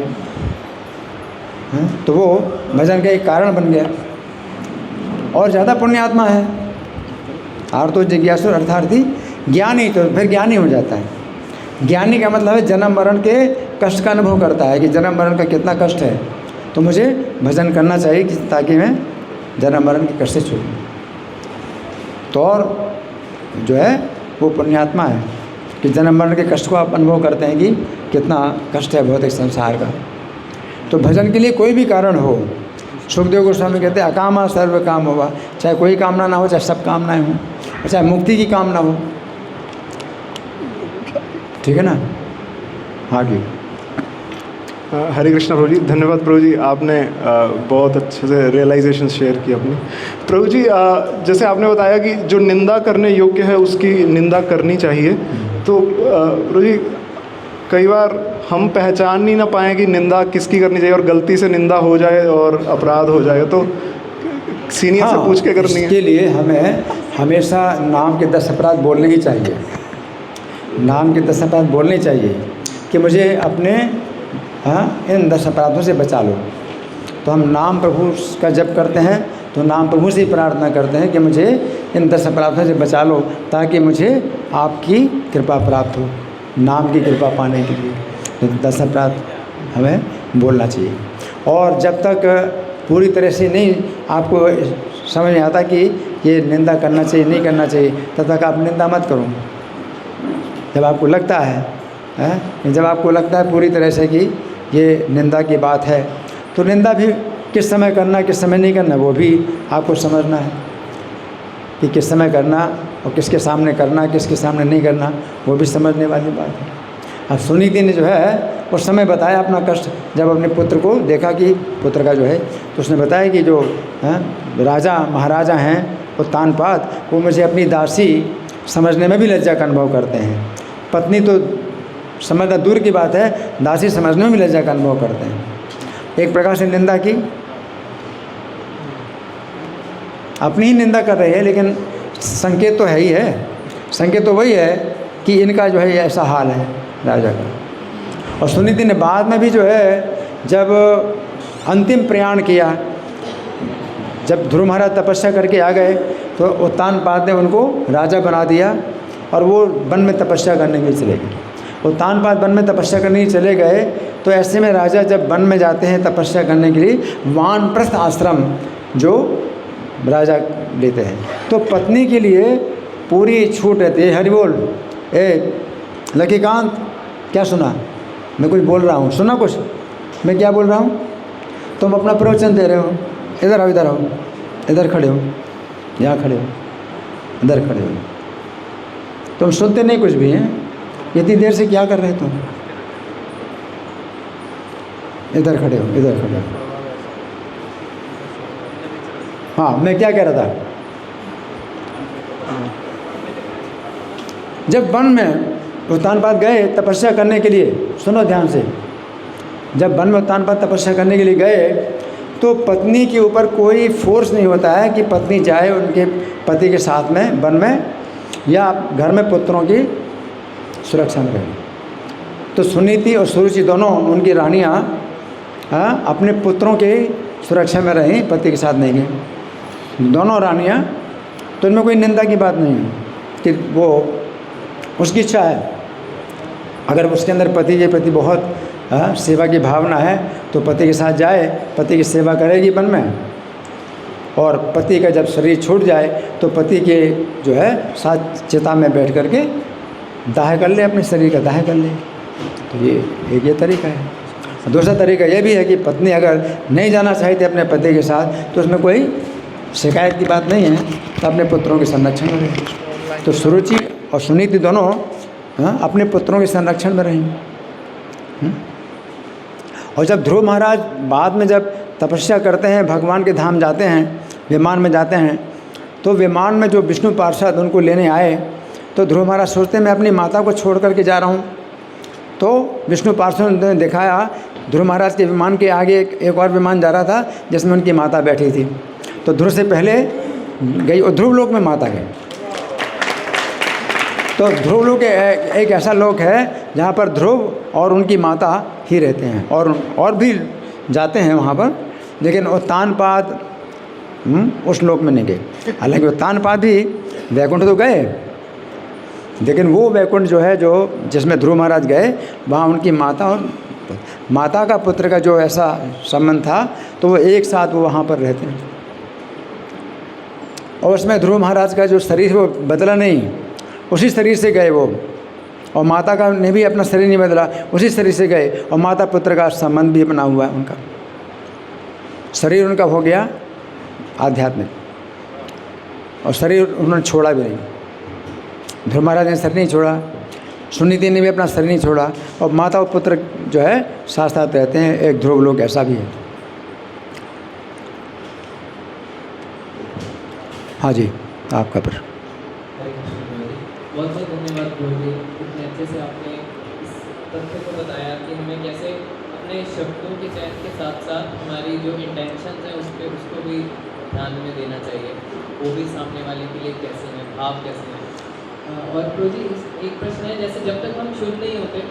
तो वो भजन का एक कारण बन गया। और ज़्यादा पुण्यात्मा है आर्तो जिज्ञासु अर्थार्थी ज्ञानी, तो फिर ज्ञानी हो जाता है। ज्ञानी का मतलब है जन्म मरण के कष्ट का अनुभव करता है कि जन्म मरण का कितना कष्ट है, तो मुझे भजन करना चाहिए ताकि मैं जन्म मरण के कष्ट से छूटूं। तो और जो है वो पुण्यात्मा है कि जन्म मरण के कष्ट को आप अनुभव करते हैं कि कितना कष्ट है भौतिक संसार का। तो भजन के लिए कोई भी कारण हो, सुखदेव गोस्वामी कहते हैं अकामा सर्व काम होगा, चाहे कोई कामना ना हो, चाहे सब कामनाएं हों, चाहे मुक्ति की कामना हो, ठीक है ना। हाँ जी, हरे कृष्णा प्रभु जी। धन्यवाद प्रभु जी, आपने बहुत अच्छे से रियलाइजेशन शेयर की अपनी। प्रभु जी जैसे आपने बताया कि जो निंदा करने योग्य है उसकी निंदा करनी चाहिए, तो प्रभु जी कई बार हम पहचान ही ना पाएँ कि निंदा किसकी करनी चाहिए और गलती से निंदा हो जाए और अपराध हो जाए, तो सीनियर से पूछ के करनी है। इसके लिए हमें हमेशा नाम के 10 अपराध बोलने ही चाहिए। नाम के 10 अपराध बोलने चाहिए कि मुझे अपने इन 10 अपराधों से बचा लो। तो हम नाम प्रभु का जप करते हैं तो नाम प्रभु से प्रार्थना करते हैं कि मुझे इन 10 अपराधों से बचा लो ताकि मुझे आपकी कृपा प्राप्त हो, नाम की कृपा पाने के लिए। तो 10 अपराध हमें बोलना चाहिए। और जब तक पूरी तरह से नहीं आपको समझ में आता कि ये निंदा करना चाहिए नहीं करना चाहिए, तब तक आप निंदा मत करो। जब आपको लगता है जब आपको लगता है पूरी तरह से कि ये निंदा की बात है, तो निंदा भी किस समय करना किस समय नहीं करना वो भी आपको समझना है कि किस समय करना और किसके सामने करना किसके सामने नहीं करना, वो भी समझने वाली बात है। अब सुनीति ने जो है उस समय बताया अपना कष्ट, जब अपने पुत्र को देखा कि पुत्र का जो है, तो उसने बताया कि जो राजा महाराजा हैं वो तानपाद, वो मुझे अपनी दासी समझने में भी लज्जा का अनुभव करते हैं। पत्नी तो समझना दूर की बात है, दासी समझने में भी लज्जा का अनुभव करते हैं। एक प्रकार से निंदा की, अपनी ही निंदा कर रही है, लेकिन संकेत तो है ही है। संकेत तो वही है कि इनका जो है ऐसा हाल है राजा का। और सुनीति ने बाद में भी जो है जब अंतिम प्रयाण किया, जब ध्रुव महाराज तपस्या करके आ गए तो उत्तानपाद ने उनको राजा बना दिया और वो वन में तपस्या करने के लिए चले गए। उत्तानपाद वन में तपस्या करने के लिए चले गए, तो ऐसे में राजा जब वन में जाते हैं तपस्या करने के लिए, वानप्रस्थ आश्रम जो राजा लेते हैं, तो पत्नी के लिए पूरी छूट रहती है। हरि बोल, लकीकांत क्या सुना? मैं कुछ बोल रहा हूँ, सुना कुछ? मैं क्या बोल रहा हूँ? तुम अपना प्रवचन दे रहे हो, इधर आओ, इधर आओ, इधर खड़े हो, यहाँ खड़े हो, इधर खड़े हो। तुम सुनते नहीं कुछ भी हैं, इतनी देर से क्या कर रहे तुम? इधर खड़े हो, इधर खड़े हो। हाँ, मैं क्या कह रहा था? जब वन में उत्तानपाद गए तपस्या करने के लिए, सुनो ध्यान से, जब वन में उत्तानपाद तपस्या करने के लिए गए तो पत्नी के ऊपर कोई फोर्स नहीं होता है कि पत्नी जाए उनके पति के साथ में वन में या घर में पुत्रों की सुरक्षा में रहे। तो सुनीति और सुरुचि दोनों उनकी रानियाँ अपने पुत्रों की सुरक्षा में रहीं, पति के साथ नहीं गई दोनों रानियाँ। तो इनमें कोई निंदा की बात नहीं है कि वो उसकी इच्छा है। अगर उसके अंदर पति के प्रति बहुत सेवा की भावना है तो पति के साथ जाए, पति की सेवा करेगी वन में, और पति का जब शरीर छूट जाए तो पति के जो है साथ चिता में बैठ करके दाह कर ले, अपने शरीर का दाह कर ले। तो ये तरीका है। दूसरा तरीका ये भी है कि पत्नी अगर नहीं जाना चाहती अपने पति के साथ तो उसमें कोई शिकायत की बात नहीं है, तो अपने पुत्रों के संरक्षण में रहे। तो सुरुचि और सुनीति दोनों अपने पुत्रों के संरक्षण में रहें। और जब ध्रुव महाराज बाद में जब तपस्या करते हैं, भगवान के धाम जाते हैं, विमान में जाते हैं, तो विमान में जो विष्णु पार्षद उनको लेने आए तो ध्रुव महाराज सोचते हैं मैं अपनी माता को छोड़ करके जा रहा हूँ। तो विष्णु पार्षद ने दिखाया ध्रुव महाराज के विमान के आगे एक और विमान जा रहा था जिसमें उनकी माता बैठी थी। तो ध्रुव से पहले गई और ध्रुव लोक में माता गई। तो ध्रुव लोक एक ऐसा लोक है जहाँ पर ध्रुव और उनकी माता ही रहते हैं, और भी जाते हैं वहाँ पर, लेकिन उत्तानपाद उस लोक में नहीं गए। हालांकि उत्तानपाद भी वैकुंठ तो गए, लेकिन वो वैकुंठ जो है जो जिसमें ध्रुव महाराज गए वहाँ उनकी माता और माता का पुत्र का जो ऐसा संबंध था तो वो एक साथ वो वहाँ पर रहते हैं। और उसमें ध्रुव महाराज का जो शरीर वो बदला नहीं, उसी शरीर से गए वो, और माता का ने भी अपना शरीर नहीं बदला, उसी शरीर से गए, और माता पुत्र का संबंध भी बना हुआ है। उनका शरीर उनका हो गया आध्यात्मिक, और शरीर उन्होंने छोड़ा भी नहीं। ध्रुव महाराज ने शरीर नहीं छोड़ा, सुनीति ने भी अपना शरीर नहीं छोड़ा, और माता और पुत्र जो है साथ साथ रहते हैं। एक ध्रुव लोक ऐसा भी है। हाँ जी, आपका पर बहुत बहुत धन्यवाद प्रभु जी, इतने अच्छे से आपने इस तथ्य को बताया कि हमें कैसे अपने शब्दों के चयन के साथ साथ हमारी जो इंटेंशन है उसको भी ध्यान में देना चाहिए, वो भी सामने वाले के लिए कैसे हैं, भाव कैसे हैं। और प्रभु जी एक प्रश्न है, जैसे जब तक हम शुद्ध नहीं होते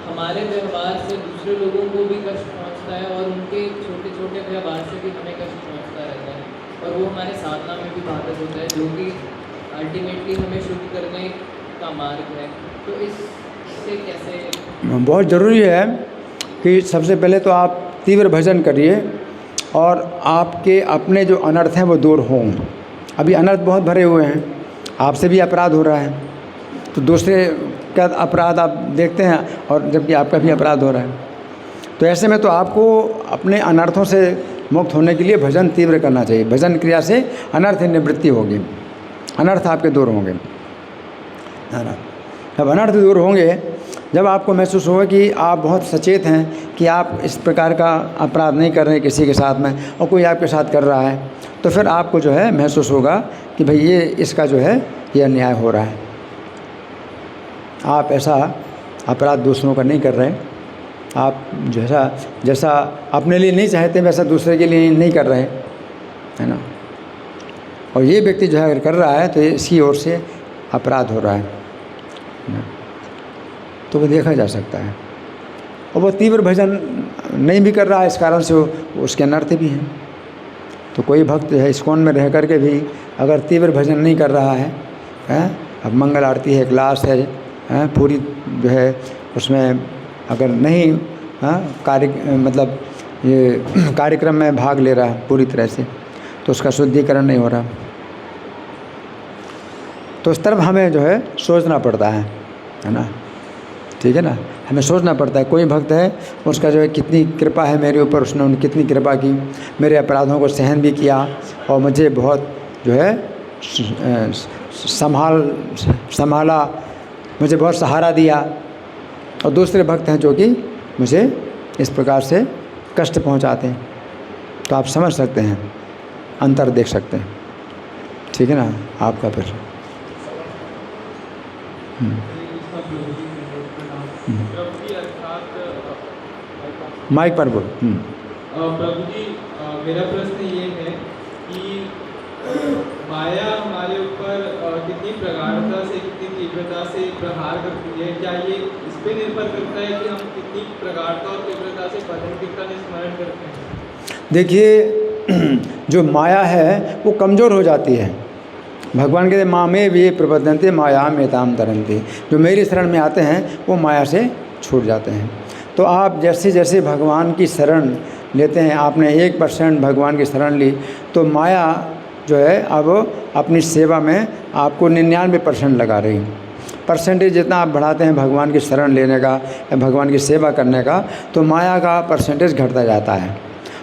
हमारे व्यवहार से दूसरे लोगों को भी कष्ट पहुँचता है, और उनके छोटे छोटे व्यवहार से भी हमें कष्ट पहुँचता रहता है, और वो हमारे साधना में भी बाधक होता है, जो कि अल्टीमेटली हमें शुद्ध करने का मार्ग है। तो इससे कैसे? बहुत ज़रूरी है कि सबसे पहले तो आप तीव्र भजन करिए और आपके अपने जो अनर्थ हैं वो दूर हों। अभी अनर्थ बहुत भरे हुए हैं, आपसे भी अपराध हो रहा है, तो दूसरे का अपराध आप देखते हैं और जबकि आपका भी अपराध हो रहा है। तो ऐसे में तो आपको अपने अनर्थों से मुक्त होने के लिए भजन तीव्र करना चाहिए। भजन क्रिया से अनर्थ निवृत्ति होगी, अनर्थ आपके दूर होंगे। जब अनर्थ दूर होंगे, जब आपको महसूस होगा कि आप बहुत सचेत हैं कि आप इस प्रकार का अपराध नहीं कर रहे हैं किसी के साथ में, और कोई आपके साथ कर रहा है, तो फिर आपको जो है महसूस होगा कि भाई ये इसका जो है ये अन्याय हो रहा है। आप ऐसा अपराध दूसरों का नहीं कर रहे, आप जैसा अपने लिए नहीं चाहते वैसा दूसरे के लिए नहीं कर रहे, है ना। और ये व्यक्ति जो है अगर कर रहा है तो इसकी ओर से अपराध हो रहा है, तो वो देखा जा सकता है। और वो तीव्र भजन नहीं भी कर रहा है, इस कारण से उसके अनर्थ भी हैं। तो कोई भक्त है इस्कॉन में रह कर के भी अगर तीव्र भजन नहीं कर रहा है, अब मंगल आरती है, क्लास है, पूरी जो है उसमें अगर नहीं मतलब ये कार्यक्रम में भाग ले रहा है पूरी तरह से, तो उसका शुद्धिकरण नहीं हो रहा। तो इस तरफ हमें जो है सोचना पड़ता है। है ना, ठीक है ना। हमें सोचना पड़ता है कोई भक्त है उसका जो है कितनी कृपा है मेरे ऊपर, उसने कितनी कृपा की, मेरे अपराधों को सहन भी किया और मुझे बहुत जो है संभाला, मुझे बहुत सहारा दिया। और दूसरे भक्त हैं जो कि मुझे इस प्रकार से कष्ट पहुंचाते हैं। तो आप समझ सकते हैं, अंतर देख सकते हैं, ठीक है ना। आपका फिर माइक पर बोल। प्रभु जी, मेरा प्रश्न ये है कि माया हमारे ऊपर कितनी प्रगाढ़ता से, कितनी तीव्रता से प्रहार करती है? क्या ये इस पे निर्भर करता है कि हम कितनी प्रगाढ़ता और तीव्रता से भजन कीर्तन स्मरण करते हैं? देखिए, जो माया है वो कमज़ोर हो जाती है। भगवान कहते माँ में भी प्रबद्धन्ते माया में ताम तरन्ते, जो मेरी शरण में आते हैं वो माया से छूट जाते हैं। तो आप जैसे जैसे भगवान की शरण लेते हैं, आपने 1% भगवान की शरण ली तो माया जो है अब अपनी सेवा में आपको 99% लगा रही। परसेंटेज जितना आप बढ़ाते हैं भगवान की शरण लेने का या भगवान की सेवा करने का, तो माया का परसेंटेज घटता जाता है।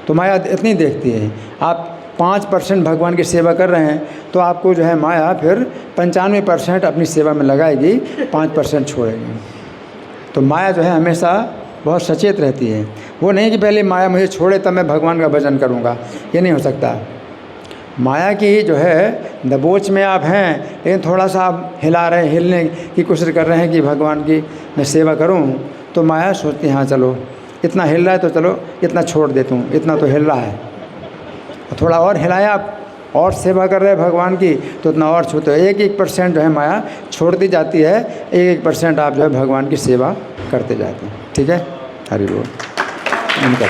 तो माया इतनी देखती है, आप 5% भगवान की सेवा कर रहे हैं तो आपको जो है माया फिर 95% अपनी सेवा में लगाएगी, 5% छोड़ेगी। तो माया जो है हमेशा बहुत सचेत रहती है। वो नहीं कि पहले माया मुझे छोड़े तब मैं भगवान का भजन करूँगा, ये नहीं हो सकता। माया की जो है दबोच में आप हैं, लेकिन थोड़ा सा आप हिलने की कोशिश कर रहे हैं कि भगवान की मैं सेवा करूं, तो माया सोचती है हाँ चलो इतना हिल रहा है तो चलो इतना छोड़ देता हूँ, इतना तो हिल रहा है, थोड़ा और हिलाया आप और सेवा कर रहे हैं भगवान की तो उतना और छूते हो। 1% जो है माया छोड़ती जाती है, 1% आप जो है भगवान की सेवा करते जाते हैं, ठीक है। हरि बोल। उनका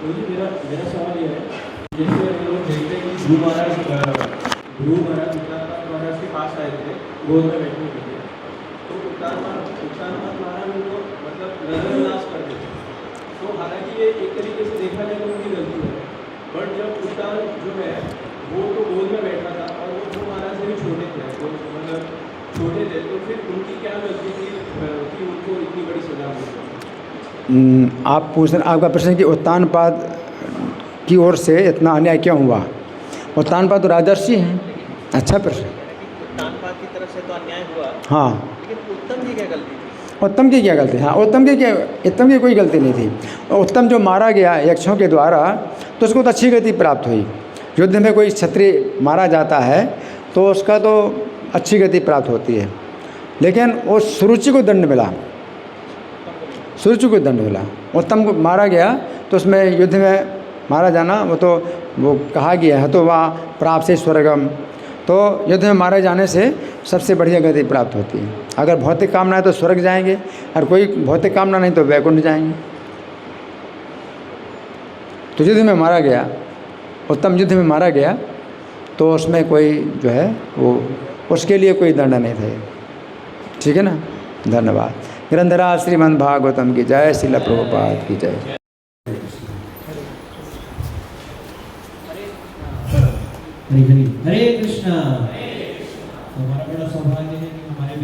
कुछ मेरा सवाल ये है, जैसे हम लोग देखते हैं कि ध्रुव महाराज महाराज के पास आए थे गोद में बैठने के लिए, तो उत्तान महाराज उनको मतलब नजरअंदाज कर देते। तो हालांकि ये एक तरीके से देखा जाए तो उनकी गलती है, बट जब उत्तान जो है वो तो गोद में बैठा था और वो ध्रुव महाराज से भी छोटे थे, तो मतलब छोटे थे, तो फिर उनकी क्या गलती थी कि उनको इतनी बड़ी सजा मिली? आप पूछ रहे, आपका प्रश्न कि उत्तानपाद की ओर से इतना अन्याय क्यों हुआ? उत्तानपाद तो राजर्षि हैं। अच्छा प्रश्न। उत्तानपाद की तरफ से तो अन्याय हुआ, हाँ, लेकिन उत्तम की क्या गलती थी? उत्तम की क्या गलती? हाँ, उत्तम की कोई गलती नहीं थी। उत्तम जो मारा गया यक्षों के द्वारा तो उसको तो अच्छी गति प्राप्त हुई। युद्ध में कोई क्षत्रिय मारा जाता है तो उसका तो अच्छी गति प्राप्त होती है, लेकिन वो सुरुचि को दंड मिला, सुरुचि को दंड मिला। उत्तम को मारा गया तो उसमें युद्ध में मारा जाना वो कहा गया है तो वह प्राप्त से स्वर्गम, तो युद्ध में मारे जाने से सबसे बढ़िया गति प्राप्त होती है। अगर भौतिक कामना है तो स्वर्ग जाएंगे, और कोई भौतिक कामना नहीं तो वैकुंठ जाएंगे। तो युद्ध में मारा गया, उत्तम युद्ध में मारा गया तो उसमें कोई जो है वो उसके लिए कोई दंड नहीं था, ठीक है ना। धन्यवाद। ग्रंथराज श्रीमद् भागवतम की जय, श्रील प्रभुपाद की जय। हरे कृष्णा।